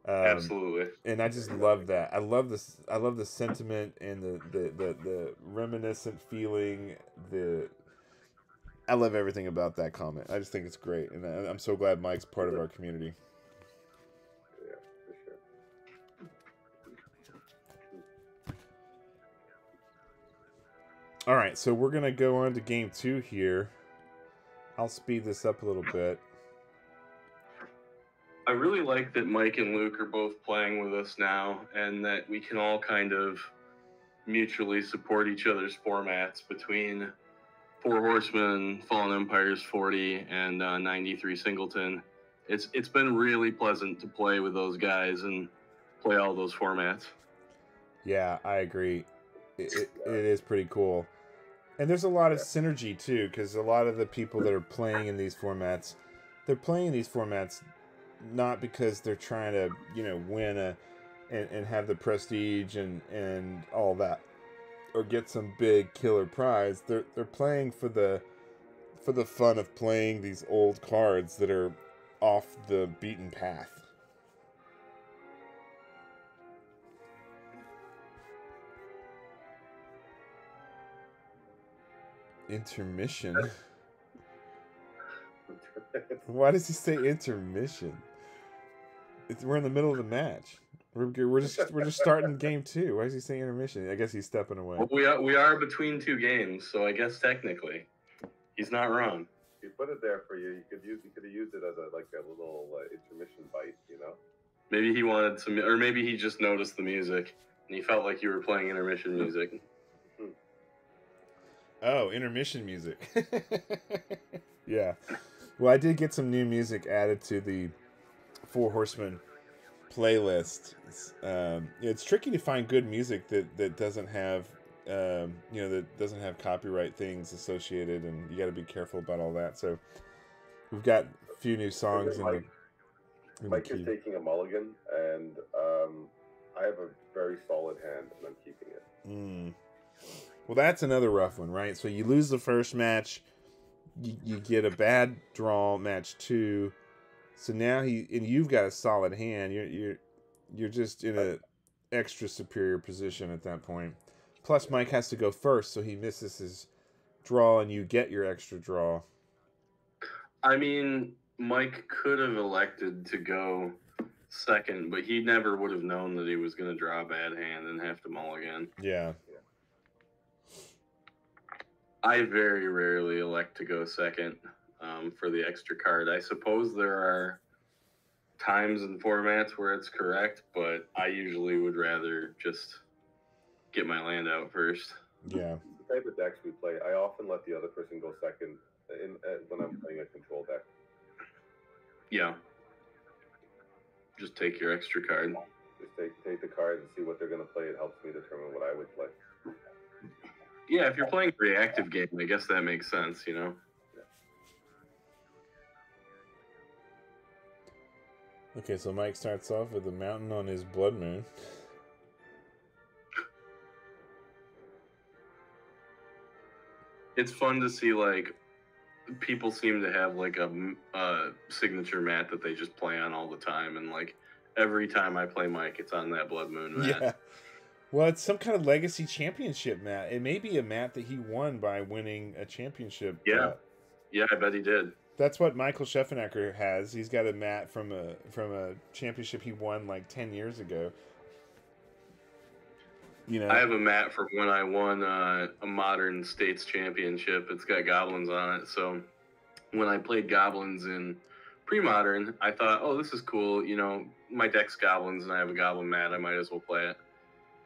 Absolutely. And I just love that. I love this. I love the sentiment and the reminiscent feeling. I love everything about that comment. I just think it's great, and I'm so glad Mike's part of our community. Yeah, for sure. All right, so we're gonna go on to game 2 here. I'll speed this up a little bit. I really like that Mike and Luke are both playing with us now, and that we can all kind of mutually support each other's formats between Four Horsemen, Fallen Empires 40, and 93 Singleton. It's been really pleasant to play with those guys and play all those formats. Yeah, I agree. It is pretty cool. And there's a lot of synergy, too, because a lot of the people that are playing in these formats, they're playing in these formats not because they're trying to, you know, win and have the prestige and all that, or get some big killer prize. They're playing for the fun of playing these old cards that are off the beaten path. Intermission. Why does he say intermission? We're in the middle of the match. We're just starting game 2. Why is he saying intermission? I guess he's stepping away. Well, we are between 2 games, so I guess technically he's not wrong. He put it there for you. You could have used it as a little intermission bite, you know. Maybe he wanted some, or maybe he just noticed the music and he felt like you were playing intermission music. Oh, intermission music. Yeah. Well, I did get some new music added to the Four Horsemen playlist. It's tricky to find good music that doesn't have that doesn't have copyright things associated, and you got to be careful about all that. So we've got a few new songs in Mike is taking a mulligan, and I have a very solid hand, and I'm keeping it. Well, that's another rough one, right? So you lose the first match, you get a bad draw match 2. So now you've got a solid hand. You're just in a extra superior position at that point. Plus, Mike has to go first, so he misses his draw, and you get your extra draw. I mean, Mike could have elected to go second, but he never would have known that he was going to draw a bad hand and have to mulligan. Yeah. I very rarely elect to go second for the extra card. I suppose there are times and formats where it's correct, but I usually would rather just get my land out first. Yeah. The type of decks we play, I often let the other person go second when I'm playing a control deck. Yeah. Just take your extra card. Just take the card and see what they're going to play. It helps me determine what I would play. Yeah, if you're playing a reactive game, I guess that makes sense, you know? Okay, so Mike starts off with a mountain on his blood moon. It's fun to see, like, people seem to have, like, a signature mat that they just play on all the time. And, like, every time I play Mike, it's on that blood moon mat. Yeah. Well, it's some kind of legacy championship mat. It may be a mat that he won by winning a championship. Yeah. Yeah, I bet he did. That's what Michael Scheffenacker has. He's got a mat from a championship he won like 10 years ago. You know, I have a mat from when I won a modern states championship. It's got goblins on it. So when I played goblins in pre-modern, I thought, oh, this is cool. You know, my deck's goblins and I have a goblin mat. I might as well play it.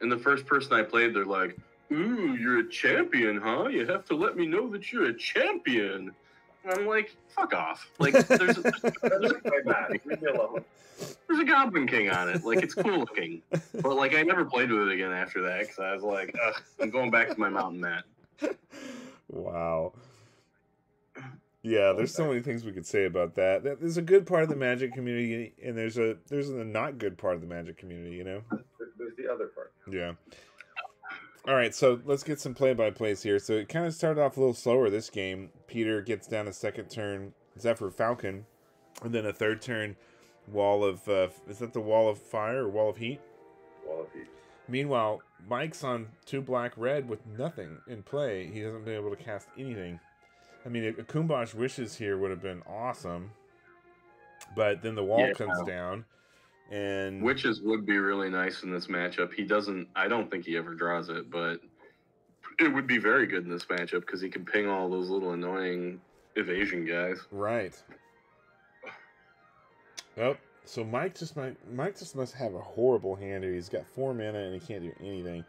And the first person I played, they're like, ooh, you're a champion, huh? You have to let me know that you're a champion. And I'm like, fuck off. Like, there's a Goblin King on it. Like, it's cool looking. But, like, I never played with it again after that because I was like, ugh, I'm going back to my mountain mat. Wow. Yeah, there's so many things we could say about that. There's a good part of the Magic community, and there's a not good part of the Magic community, you know? There's the other part. Yeah. All right, so let's get some play-by-plays here. So it kind of started off a little slower this game. Peter gets down a second turn, Zephyr Falcon, and then a third turn, Wall of... is that the Wall of Fire or Wall of Heat? Wall of Heat. Meanwhile, Mike's on 2 black-red with nothing in play. He hasn't been able to cast anything. I mean, a Kumbash Wishes here would have been awesome, but then the wall comes down. And Witches would be really nice in this matchup. He doesn't, I don't think he ever draws it, but it would be very good in this matchup because he can ping all those little annoying evasion guys. Right. Oh, so Mike just must have a horrible hand here. He's got 4 mana and he can't do anything.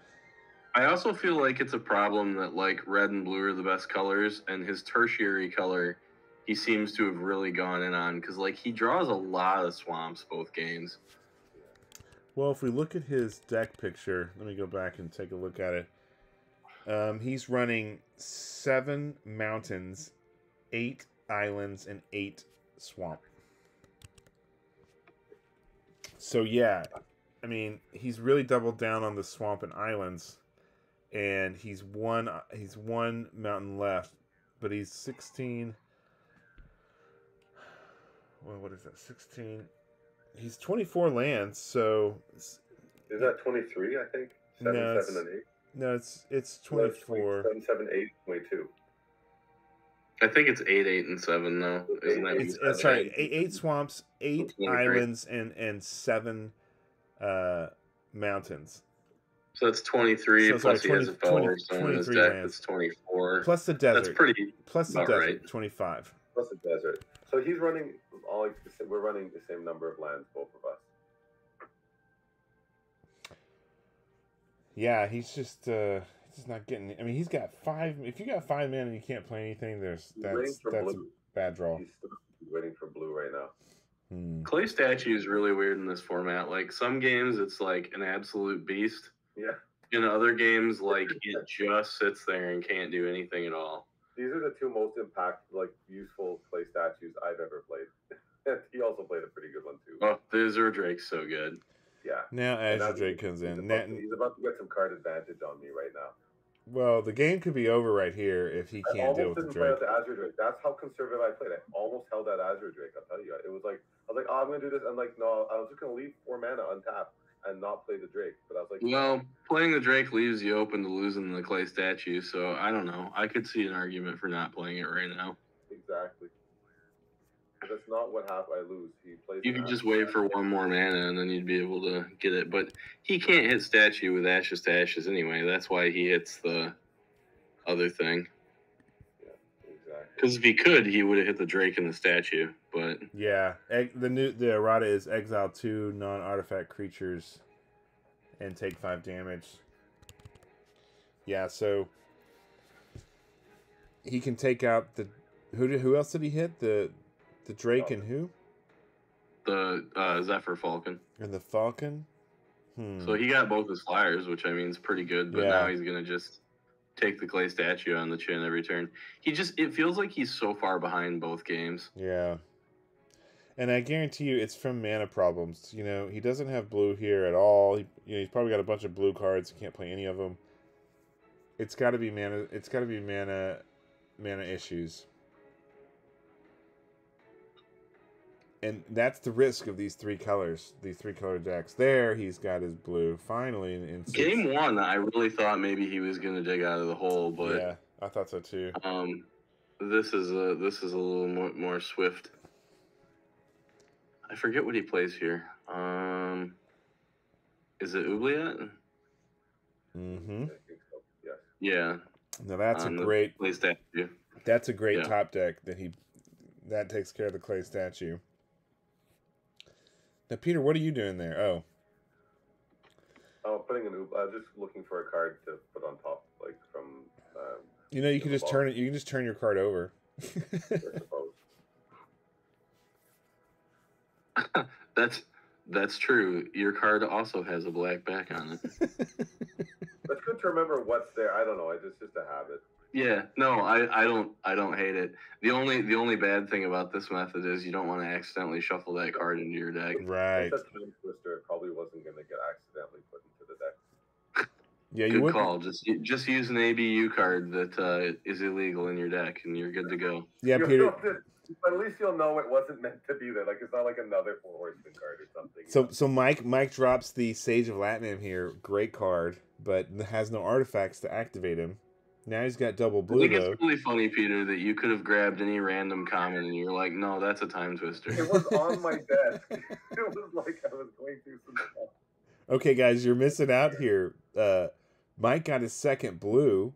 I also feel like it's a problem that, like, red and blue are the best colors, and his tertiary color he seems to have really gone in on because, like, he draws a lot of swamps both games. Well, if we look at his deck picture, let me go back and take a look at it. He's running 7 mountains, 8 islands, and 8 swamp. So yeah, I mean, he's really doubled down on the swamp and islands, and he's one mountain left, but he's 16. Well, what is that? 16. He's 24 lands, so is that 23? I think 7, 7, and 8. No, it's 24. 7, 7, 8, 22. I think it's 8, 8, and 7 though. Isn't that? It's sorry, 8 swamps, 8 islands, and 7 mountains. So that's 23. So plus 20, he has a Felder, so in his deck lands. it's 24. Plus the desert. That's pretty. Plus the desert, right. 25. Plus the desert. So he's running we're running the same number of lands, both of us. Yeah, he's just not getting. I mean, he's got 5. If you got 5 mana and you can't play anything, that's a bad draw. He's still waiting for blue right now. Clay Statue is really weird in this format. Like, some games, it's like an absolute beast. Yeah. In other games, like, it just sits there and can't do anything at all. These are the 2 most useful clay statues I've ever played. And he also played a pretty good one too. Oh, the Azure Drake's so good. Yeah. Now Azure Drake comes in. He's about to get some card advantage on me right now. Well, the game could be over right here if he can't deal with the Drake. I almost didn't play out the Azure Drake. That's how conservative I played. I almost held that Azure Drake. I'll tell you. It was like, I was like, oh, I'm going to do this. I'm like, no, I was just going to leave 4 mana untapped and not play the Drake. But I was like, well, playing the Drake leaves you open to losing the Clay Statue. So I don't know. I could see an argument for not playing it right now. Exactly. That's not what happened. I lose. He plays. You could just wait for 1 more mana and then you'd be able to get it. But he can't hit Statue with Ashes to Ashes anyway. That's why he hits the other thing. Yeah, exactly. Because if he could, he would have hit the Drake and the Statue. But yeah, the errata is exile 2 non-artifact creatures and take 5 damage. Yeah, so he can take out the who else did he hit? The Drake and who? The Zephyr Falcon. And the Falcon. So he got both his flyers, which I mean is pretty good. But now he's gonna just take the clay statue on the chin every turn. It feels like he's so far behind both games. Yeah. And I guarantee you, it's from mana problems. You know, he doesn't have blue here at all. He's probably got a bunch of blue cards. He can't play any of them. It's got to be mana. It's got to be mana issues. And that's the risk of these three color decks. There, he's got his blue. Finally, in game one, I really thought maybe he was gonna dig out of the hole, but yeah, I thought so too. This is a little more swift. I forget what he plays here. Is it Oubliette? Mm-hmm. I think so. Yeah. Yeah. Now that's a great clay statue. That's a great top deck that takes care of the clay statue. Now, Peter, what are you doing there? Oh, putting an just looking for a card to put on top, like from. you know, you can just turn it. You can just turn your card over. I suppose. That's true. Your card also has a black back on it. That's good to remember what's there. I don't know. It's just a habit. Yeah, no, I don't hate it. The only bad thing about this method is you don't want to accidentally shuffle that card into your deck. Right. It's a time twister. It probably wasn't going to get accidentally put into the deck. Yeah, good call. Just use an ABU card that is illegal in your deck, and you're good to go. Yeah, Peter. But at least you'll know it wasn't meant to be there. Like it's not like another Four Horsemen card or something. So Mike drops the Sage of Latinum here. Great card, but has no artifacts to activate him. Now he's got double blue. I think it's really funny, Peter, that you could have grabbed any random common and you're like, no, that's a time twister. It was on my desk. It was like I was going through some stuff. Okay, guys, you're missing out here. Mike got his second blue,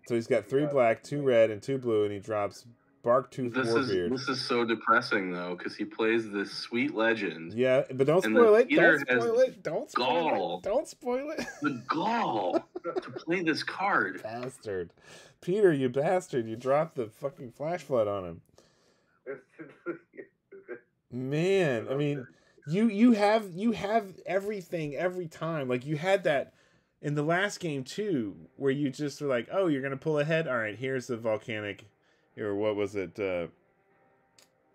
so he's got 3 black, 2 red, and 2 blue, and he drops Barktooth Warbeard. This is so depressing though, because he plays this sweet legend. Yeah, but don't spoil it. Don't spoil it. The gall to play this card. Bastard. Peter, you bastard. You dropped the fucking flash flood on him. Man, I mean, you have everything every time. Like you had that in the last game too, where you just were like, oh, you're gonna pull ahead? Alright, here's the volcanic, or what was it,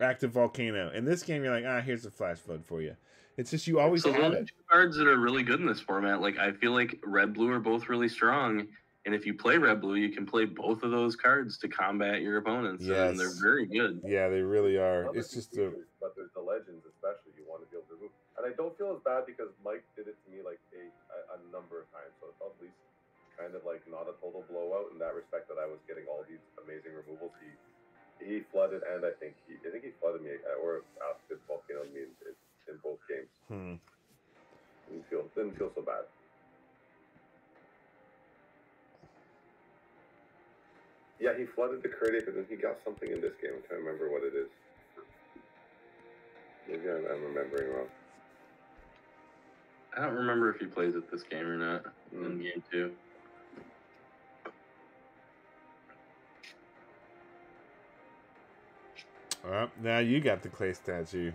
active volcano. In this game, you're like, here's a flash flood for you. It's just you always have it. 2 cards that are really good in this format. Like I feel like red blue are both really strong, and if you play red blue, you can play both of those cards to combat your opponents. Yes. And they're very good. Yeah, they really are. It's just but there's the legends, especially you want to be able to remove. And I don't feel as bad because Mike did it to me like a number of times, so it felt at least kind of like not a total blowout in that respect, that I was getting all these amazing removals. He flooded, and I think he flooded me or acid volcano me in both games. Didn't feel so bad. Yeah, he flooded the critic, and then he got something in this game. I'm trying to remember what it is. Maybe I'm remembering wrong. I don't remember if he plays it this game or not in game 2. Now you got the clay statue.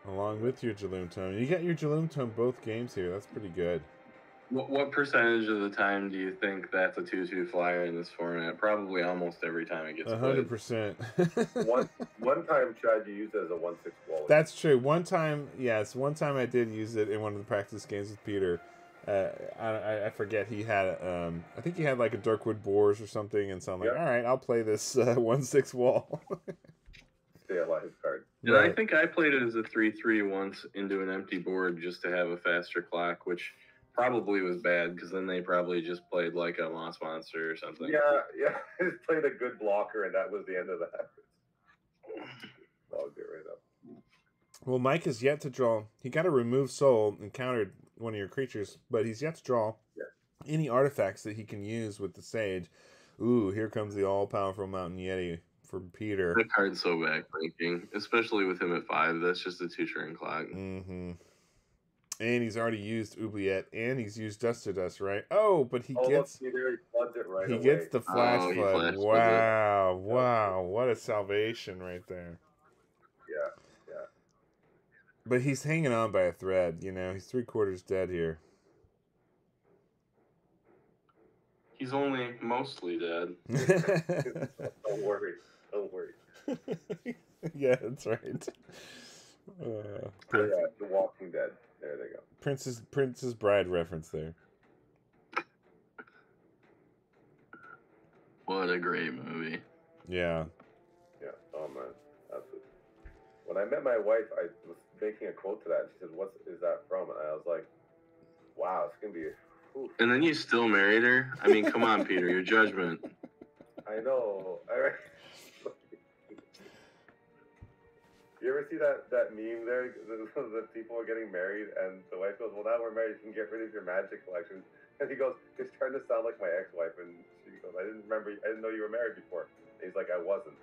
Along with your Jaloom Tome. You got your Jaloom Tome both games here. That's pretty good. What percentage of the time do you think that's a 2/2 flyer in this format? Probably almost every time it gets 100%. One time, Chad, you used it as a 1/6 wallet. That's true. One time I did use it in one of the practice games with Peter. I forget, he had I think he had like a Darkwood Boars or something, and so I'm like, all right, I'll play this 1/6 wall. Stay alive card. And I think I played it as a 3/3 once into an empty board just to have a faster clock, which probably was bad because then they probably just played like a Moss Monster or something. Yeah, just played a good blocker, and that was the end of that. Logged it right up. Well, Mike is yet to draw. He got a remove soul and countered one of your creatures, but he's yet to draw any artifacts that he can use with the Sage. Ooh, here comes the all-powerful Mountain Yeti for Peter. That card's so backbreaking, especially with him at 5. That's just a 2-turn clock. And he's already used Oubliette, and he's used Dust to Dust, right? Oh, but he Oh, gets look, he floods it right he away. gets the Flash Oh, he Flood. flash floods Wow, wow, what a salvation right there. Yeah, yeah. But he's hanging on by a thread, you know. He's 3/4 dead here. He's only mostly dead. Don't worry. Don't worry. Yeah, that's right. Yeah, The Walking Dead. There they go. Princess Bride reference there. What a great movie. Yeah. Yeah. Oh man, absolutely. When I met my wife, I was making a quote to that. And she said, "What is that from?" And I was like, "Wow, it's gonna be." Oof. And then you still married her? I mean, come on, Peter, your judgment. I know. You ever see that meme there? The people are getting married, and the wife goes, "Well, now we're married. You can get rid of your magic collection." And he goes, "It's starting to sound like my ex-wife." And she goes, "I didn't know you were married before." And he's like, "I wasn't."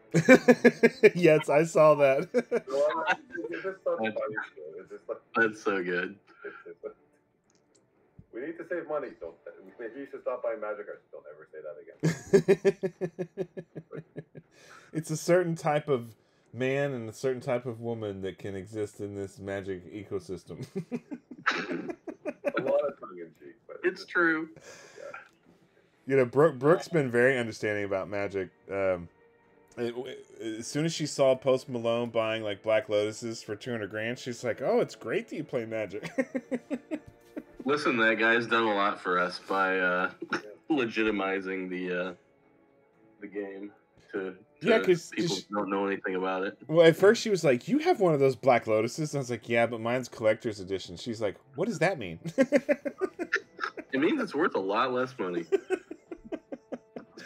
Yes, I saw that. It's just so funny. It's just like, That's so good. we need to save money. Maybe you should stop buying magic cards. Don't ever say that again. It's a certain type of man and a certain type of woman that can exist in this magic ecosystem. A lot of tongue in cheek, but It's true. Yeah. You know, Brooke's been very understanding about magic. As soon as she saw Post Malone buying like Black Lotuses for $200,000, she's like, "Oh, it's great that you play Magic." Listen, that guy's done a lot for us by legitimizing the game to because people who don't know anything about it. Well, at first she was like, "You have one of those Black Lotuses?" And I was like, "Yeah, but mine's collector's edition." She's like, "What does that mean?" It means it's worth a lot less money.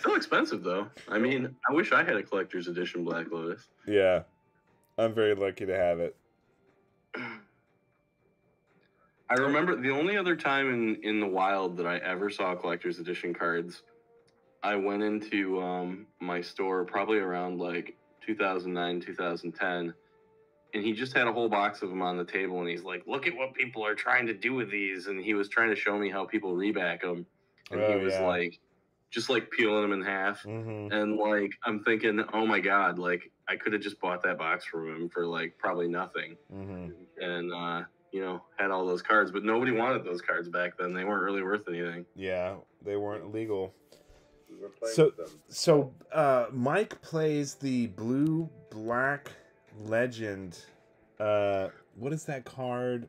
Still expensive, though. I mean, I wish I had a collector's edition Black Lotus. Yeah, I'm very lucky to have it. I remember the only other time in the wild that I ever saw collector's edition cards, I went into my store probably around like 2009, 2010, and he just had a whole box of them on the table, and he's like, "Look at what people are trying to do with these," and he was trying to show me how people reback them, and he was like, just like peeling them in half, and like I'm thinking, oh my god, like I could have just bought that box from him for like probably nothing, and you know, had all those cards, but nobody wanted those cards back then. They weren't really worth anything. Yeah, they weren't legal. We were playing with them. So Mike plays the blue-black legend. What is that card?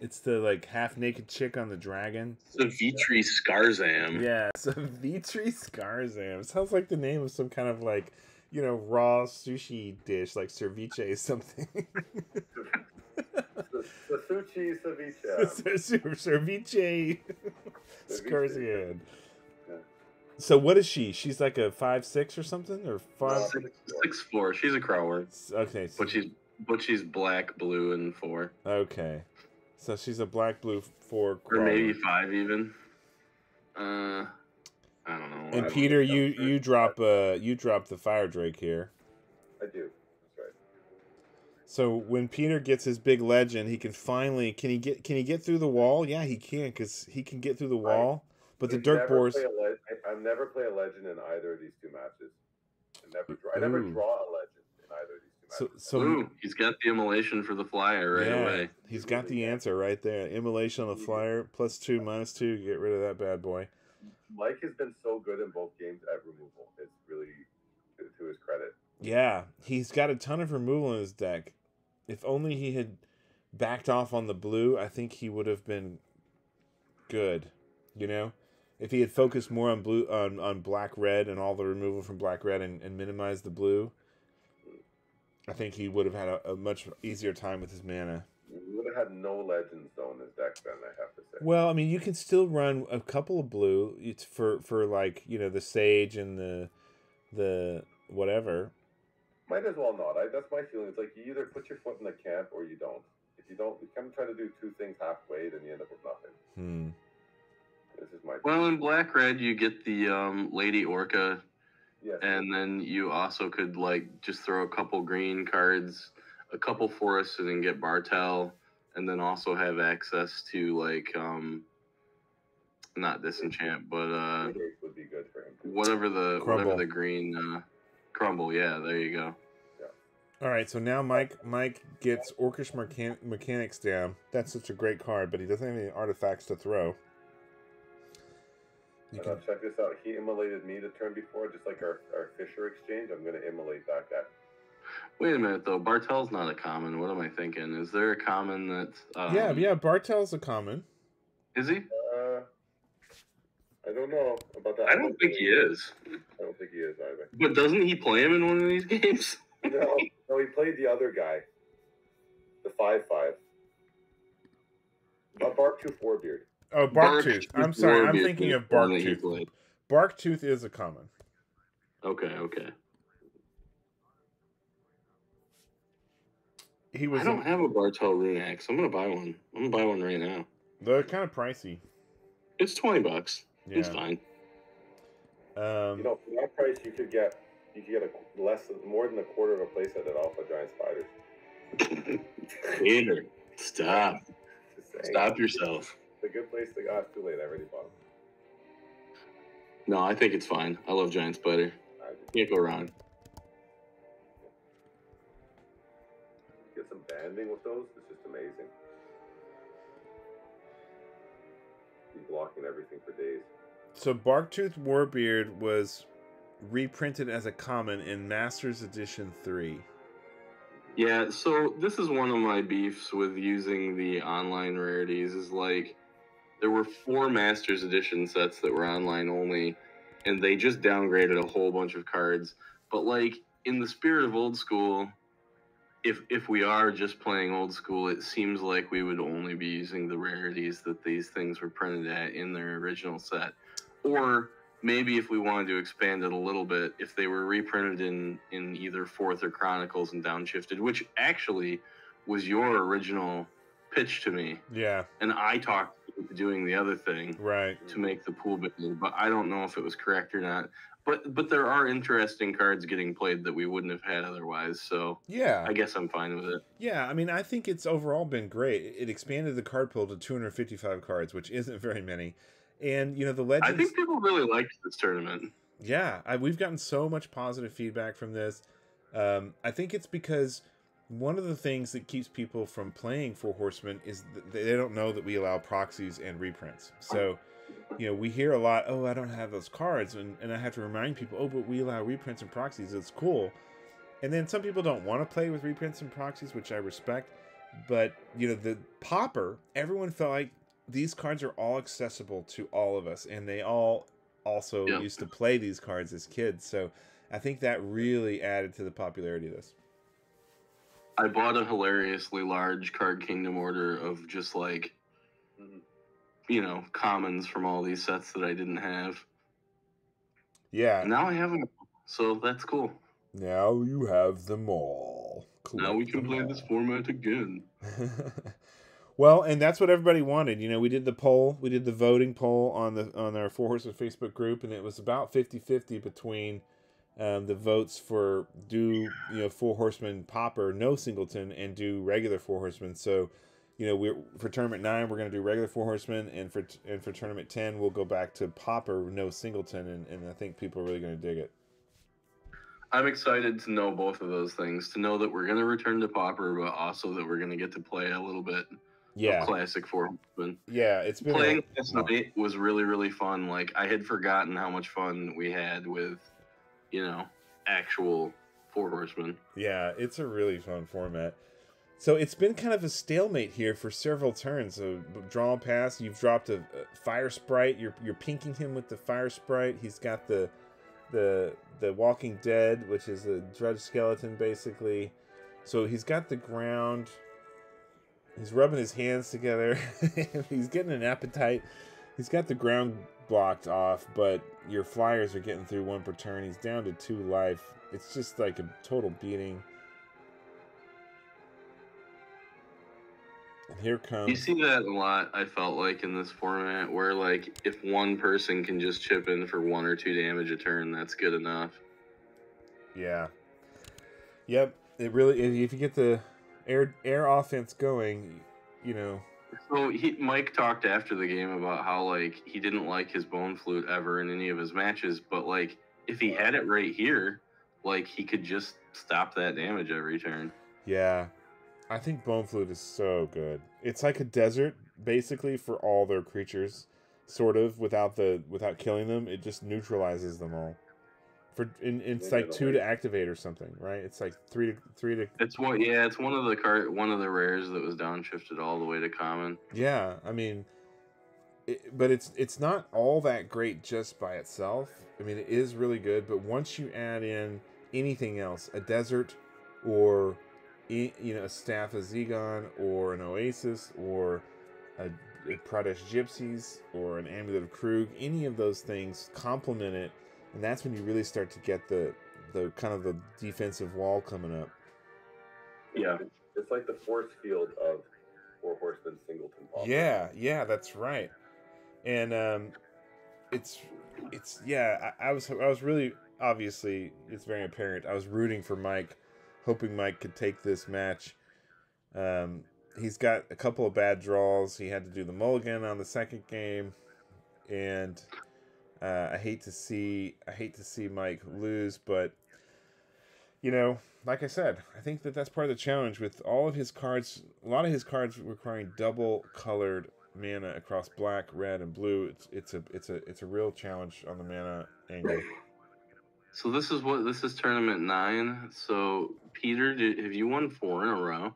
It's the like half-naked chick on the dragon. Savitri Skarzam. Yeah, Savitri Skarzam. Sounds like the name of some kind of like, you know, raw sushi dish, like ceviche something. The sushi ceviche. Ceviche Skarzam. So what is she? She's like a 5'6" or something, or 6'4". She's a crawler. Okay, so but she's black, blue, and 4. Okay, so she's a black, blue 4 crawler. Or maybe 5 even. I don't know. And Peter, you drop the Fire Drake here. I do. That's right. So when Peter gets his big legend, he can finally can he get through the wall? Yeah, he can, because he can get through the wall. But the Dirk Boars. I never play a legend in either of these two matches. I never draw a legend in either of these two matches. So he's got the immolation for the flyer right away. He's got the answer right there. Immolation on the flyer, +2, -2. Get rid of that bad boy. Mike has been so good in both games at removal. It's really to his credit. Yeah, he's got a ton of removal in his deck. If only he had backed off on the blue, I think he would have been good. You know, if he had focused more on blue, on black red and all the removal from black red and minimized the blue, I think he would have had a much easier time with his mana. He would have had no legends though in his deck then, I have to say. Well, I mean, you can still run a couple of blue. It's for like, you know, the sage and the whatever. Might as well not. That's my feeling. It's like you either put your foot in the camp or you don't. If you don't, you come try to do two things halfway, then you end up with nothing. This is my. Well, in black red, you get the Lady Orca, yes. And then you also could like just throw a couple green cards, a couple forests, and then get Bartel, and then also have access to like not disenchant, but would be good for him. whatever Crumble. the green crumble. Yeah, there you go. All right, so now Mike gets Orcish Mechanics down. That's such a great card, but he doesn't have any artifacts to throw. Check this out. He immolated me the turn before, just like our Fisher exchange. I'm going to immolate that guy. Wait a minute, though. Bartel's not a common. What am I thinking? Is there a common that... Yeah, Bartel's a common. Is he? I don't know about that. I don't think he is. I don't think he is either. But doesn't he play him in one of these games? No, he played the other guy. The 5/5. Barktooth Warbeard. Oh, Barktooth. I'm sorry, I'm thinking of Barktooth. Barktooth is a common. Okay. I don't have a Bartel Rune Axe. I'm gonna buy one. I'm gonna buy one right now. They're kind of pricey. It's $20. Yeah. It's fine. For that price, you could get more than a quarter of a playset at Alpha Giant Spiders. Peter, stop. Stop yourself. It's a good place to go. It's too late. I already bought them. No, I think it's fine. I love Giant Spider. Can't go wrong. Get some banding with those. It's just amazing. Be blocking everything for days. So Barktooth Warbeard was reprinted as a common in Masters Edition 3. Yeah, so this is one of my beefs with using the online rarities is like there were 4 Masters Edition sets that were online only, and they just downgraded a whole bunch of cards. But like in the spirit of old school, if we are just playing old school, it seems like we would only be using the rarities that these things were printed at in their original set. Or maybe if we wanted to expand it a little bit, if they were reprinted in either 4th or Chronicles and downshifted, which actually was your original pitch to me. Yeah. And I talked about doing the other thing. Right. To make the pool bigger, but I don't know if it was correct or not. But there are interesting cards getting played that we wouldn't have had otherwise, so yeah, I guess I'm fine with it. Yeah, I mean, I think it's overall been great. It expanded the card pool to 255 cards, which isn't very many. And, the Legends... I think people really liked this tournament. Yeah, we've gotten so much positive feedback from this. I think it's because one of the things that keeps people from playing Four Horsemen is that they don't know that we allow proxies and reprints. So... we hear a lot, oh, I don't have those cards, and I have to remind people, oh, but we allow reprints and proxies, it's cool. And then some people don't want to play with reprints and proxies, which I respect, but, the Pauper, everyone felt like these cards are all accessible to all of us, and they all also used to play these cards as kids, so I think that really added to the popularity of this. I bought a hilariously large Card Kingdom order of just like... commons from all these sets that I didn't have. Yeah. And now I have them, so that's cool. Now you have them all. Now we can play this format again. Well, and that's what everybody wanted. We did the poll. We did the voting poll on our Four Horsemen Facebook group, and it was about 50-50 between the votes for do Four Horsemen Pauper no Singleton and do regular Four Horsemen. So for tournament 9 we're going to do regular Four Horsemen, and for tournament 10 we'll go back to Pauper no Singleton, and I think people are really going to dig it. I'm excited to know both of those things, to know that we're going to return to Pauper, but also that we're going to get to play a little bit of classic Four Horsemen. Yeah, it's been playing last night was really, really fun. Like, I had forgotten how much fun we had with actual Four Horsemen. Yeah, it's a really fun format. So it's been kind of a stalemate here for several turns. So draw and pass, you've dropped a fire sprite. You're pinking him with the fire sprite. He's got the Walking Dead, which is a Drudge Skeleton basically. So he's got the ground. He's rubbing his hands together. He's getting an appetite. He's got the ground blocked off, but your flyers are getting through 1 per turn. He's down to 2 life. It's just like a total beating. And here comes... You see that a lot, I felt like, in this format, where, like, if one person can just chip in for 1 or 2 damage a turn, that's good enough. Yeah. Yep. It really... If you get the air offense going, you know. So Mike talked after the game about how like he didn't like his bone flute ever in any of his matches, but like if he had it right here, like he could just stop that damage every turn. Yeah, I think bone flute is so good. It's like a desert basically for all their creatures, sort of without killing them. It just neutralizes them all. It's like 2 to activate or something, right? It's like 3 to. It's one of the rares that was downshifted all the way to common. Yeah, I mean, but it's not all that great just by itself. I mean, it is really good, but once you add in anything else, a desert, or a staff of Zegon, or an oasis, or a Pradesh Gypsies, or an amulet of Krug, any of those things complement it. And that's when you really start to get the kind of the defensive wall coming up. Yeah, it's like the force field of Four Horsemen Singleton. Pauper. Yeah, that's right. And it's I was really, obviously it's very apparent. I was rooting for Mike, hoping Mike could take this match. He's got a couple of bad draws. He had to do the mulligan on the second game, and I hate to see Mike lose, but like I said, I think that's part of the challenge with all of his cards. A lot of his cards requiring double colored mana across black, red, and blue. It's a real challenge on the mana angle. So this is tournament 9. So Peter, have you won 4 in a row?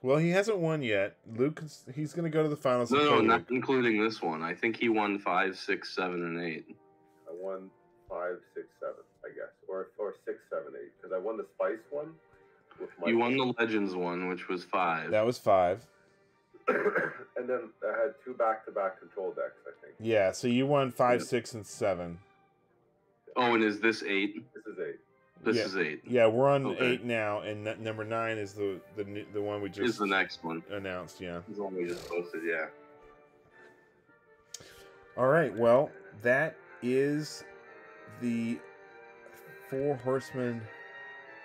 Well, he hasn't won yet. Luke, he's going to go to the finals. No, not including this one. I think he won 5, 6, 7, and 8. I won 5, 6, 7, I guess, or 6, 7, 8, because I won the Spice one. You won the Legends one, which was 5. That was 5. And then I had 2 back-to-back control decks, I think. Yeah, so you won 5, 6, and 7. Oh, and is this 8? This is 8. This is 8. Yeah, we're on 8 now, and number 9 is the one we just is the next one announced. Yeah, the one we just posted. Yeah. All right. Well, that is the Four Horsemen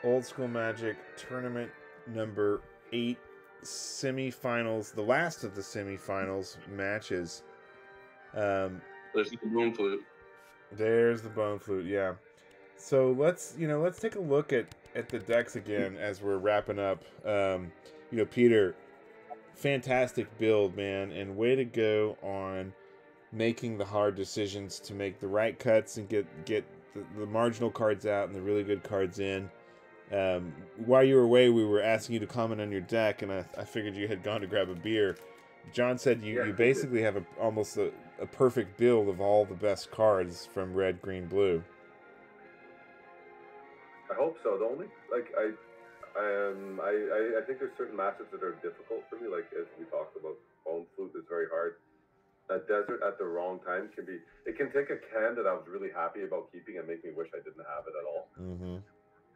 Old School Magic tournament number 8 semifinals. The last of the semifinals matches. There's the bone flute. There's the bone flute. Yeah. So let's take a look at the decks again as we're wrapping up. Peter, fantastic build, man, and way to go on making the hard decisions to make the right cuts and get the marginal cards out and the really good cards in. While you were away, we were asking you to comment on your deck, and I figured you had gone to grab a beer. John said you basically have almost a perfect build of all the best cards from red, green, blue. I hope so. The only I think there's certain matchups that are difficult for me. Like as we talked about, bone flute is very hard. A desert at the wrong time can take a can that I was really happy about keeping and make me wish I didn't have it at all. Mm-hmm.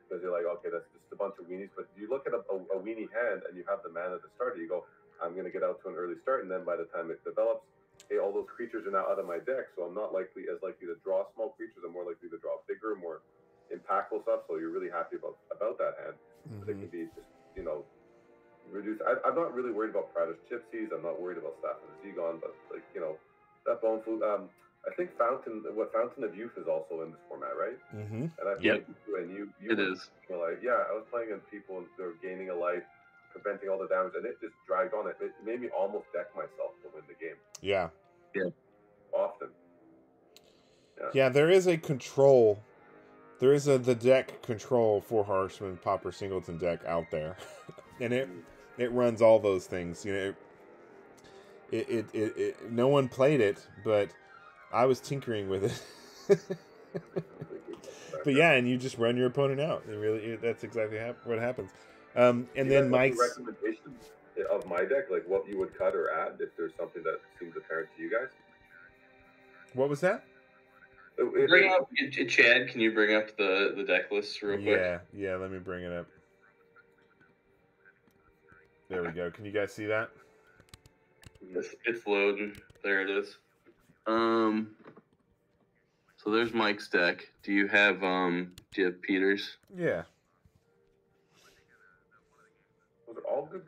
Because you're like, okay, that's just a bunch of weenies. But you look at a weenie hand and you have the mana to start it. You go, I'm going to get out to an early start, and then by the time it develops, hey, all those creatures are now out of my deck, so I'm not likely to draw small creatures. I'm more likely to draw bigger, more impactful stuff. So you're really happy about that hand. Mm-hmm. It can be just reduced. I'm not really worried about Pradesh Gypsies. I'm not worried about Staff of Zegon, but that bone flute. I think Fountain of Youth is also in this format, right? Mm-hmm. And I played you it is. I was playing against people and they were gaining a life, preventing all the damage, and it just dragged on. It made me almost deck myself to win the game. Yeah. Often. Yeah, there is a control. There is the deck control Four Horsemen Pauper Singleton deck out there, and it runs all those things. It no one played it, but I was tinkering with it. But yeah, and you just run your opponent out. That's exactly what happens. And then Mike's recommendation of my deck, like what you would cut or add if there's something that seems apparent to you guys. What was that? Bring up Chad. Can you bring up the deck list real quick? Yeah. Let me bring it up. There we go. Can you guys see that? It's loading. There it is. So there's Mike's deck. Do you have Peter's? Yeah. Those are all good.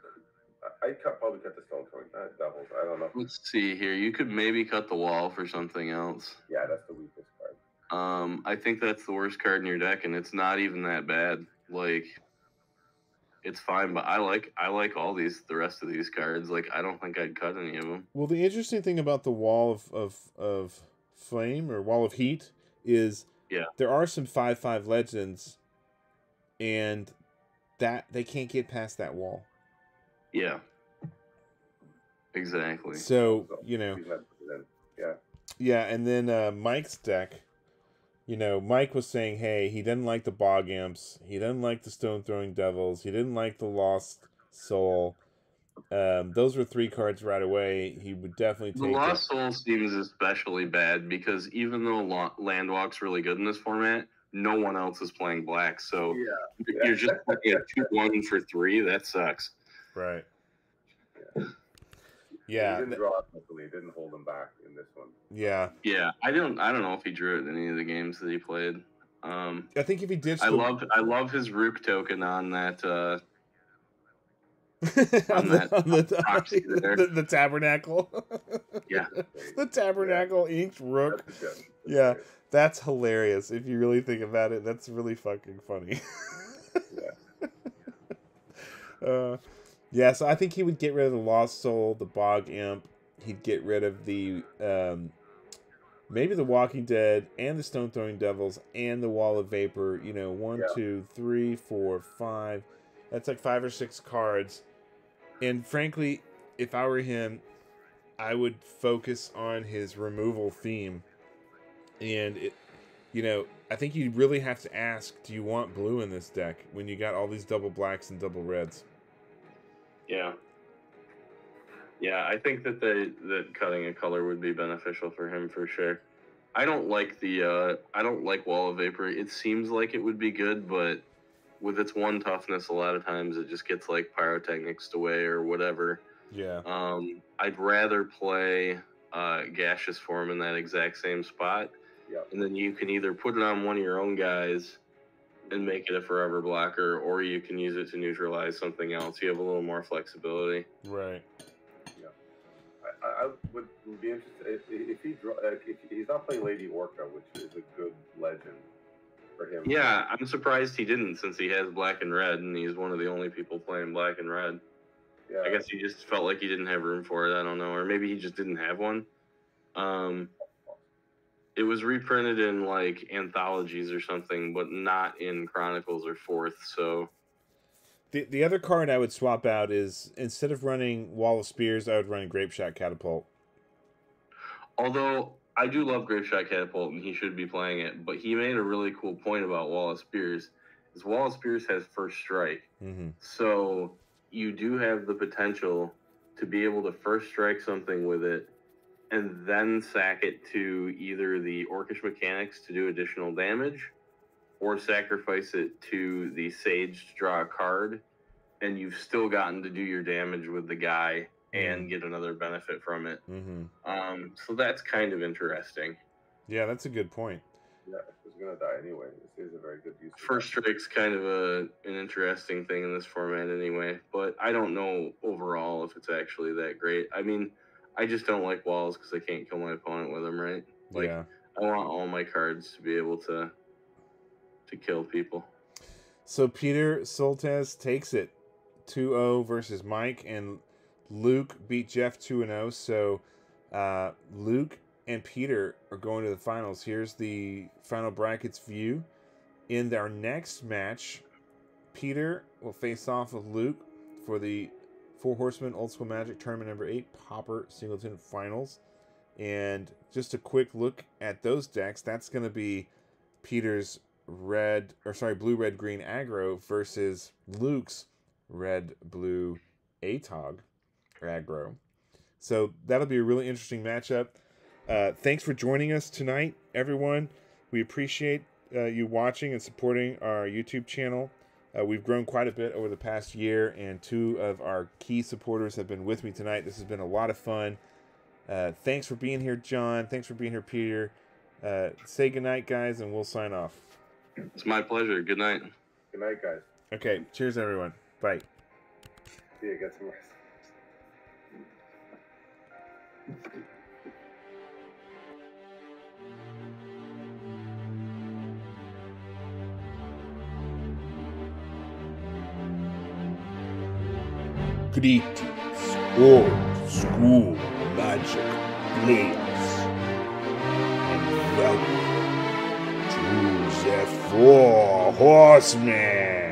I probably cut the stone throwing devils. I don't know. Let's see here. You could maybe cut the wall for something else. Yeah, that's the weakest card. I think that's the worst card in your deck, and it's not even that bad. Like, it's fine, but I like all the rest of these cards. Like, I don't think I'd cut any of them. Well, the interesting thing about the wall of flame or wall of heat is there are some 5/5 legends, and that they can't get past that wall. Yeah. Exactly. So, you know. Yeah, and then Mike's deck, you know, Mike was saying, hey, he didn't like the Bog Imps, he didn't like the Stone Throwing Devils, he didn't like the Lost Soul. Those were 3 cards right away. He would definitely take the Lost Soul seems especially bad because even though Landwalk's really good in this format, no one else is playing black. So you're just playing a 2/1 for 3. That sucks. Right. Yeah. He didn't draw it quickly. He didn't hold him back in this one. Yeah. Yeah. I don't know if he drew it in any of the games that he played. I think if he did, I love his Rook token on that. The tabernacle. Yeah. The tabernacle inked Rook. Yeah, that's hilarious. If you really think about it, that's really fucking funny. Yeah, so I think he would get rid of the Lost Soul, the Bog Imp. He'd get rid of the maybe the Walking Dead and the Stone Throwing Devils and the Wall of Vapor. You know, 1, 2, 3, 4, 5. That's like 5 or 6 cards. And frankly, if I were him, I would focus on his removal theme. And it, you know, I think you really have to ask, do you want blue in this deck when you got all these double blacks and double reds? Yeah. Yeah, I think that that cutting a color would be beneficial for him for sure. I don't like Wall of Vapor. It seems like it would be good, but with its 1 toughness, a lot of times it just gets like pyrotechnics away or whatever. Yeah. I'd rather play Gaseous Form in that exact same spot. Yeah. And then you can either put it on one of your own guys and make it a forever blocker, or you can use it to neutralize something else. You have a little more flexibility. Right. Yeah. I would be interested if he's not playing Lady Orca, which is a good legend for him. Yeah, I'm surprised he didn't, since he has black and red, and he's one of the only people playing black and red. Yeah. I guess he just felt like he didn't have room for it. I don't know, or maybe he just didn't have one. It was reprinted in like anthologies or something, but not in Chronicles or Fourth. So the other card I would swap out is, instead of running Wall of Spears, I would run Grape Shot Catapult. Although I do love Grape Shot Catapult, and he should be playing it, but he made a really cool point about Wall of Spears. Is Wall of Spears has first strike, so you do have the potential to be able to first strike something with it, and then sack it to either the Orcish Mechanics to do additional damage, or sacrifice it to the Sage to draw a card, and you've still gotten to do your damage with the guy and get another benefit from it. So that's kind of interesting. Yeah, that's a good point. Yeah, it's going to die anyway. This is a very good use. First strike's kind of an interesting thing in this format anyway, but I don't know overall if it's actually that great. I mean, I just don't like walls because I can't kill my opponent with them, right? Like, I want all my cards to be able to kill people. So Peter Soltes takes it 2-0 versus Mike, and Luke beat Jeff 2-0. So Luke and Peter are going to the finals. Here's the final brackets view. In our next match, Peter will face off with Luke for the Four Horsemen Old School Magic Tournament number 8 Pauper Singleton Finals. And just a quick look at those decks. That's going to be Peter's blue, red, green aggro versus Luke's red, blue ATOG aggro. So that'll be a really interesting matchup. Thanks for joining us tonight, everyone. We appreciate you watching and supporting our YouTube channel. We've grown quite a bit over the past year, and 2 of our key supporters have been with me tonight. This has been a lot of fun. Thanks for being here, John. Thanks for being here, Peter. Say goodnight, guys, and we'll sign off. It's my pleasure. Good night. Good night, guys. Okay, cheers, everyone. Bye. See you. Get some rest. Greetings, old school magic players, and welcome to the Four Horsemen.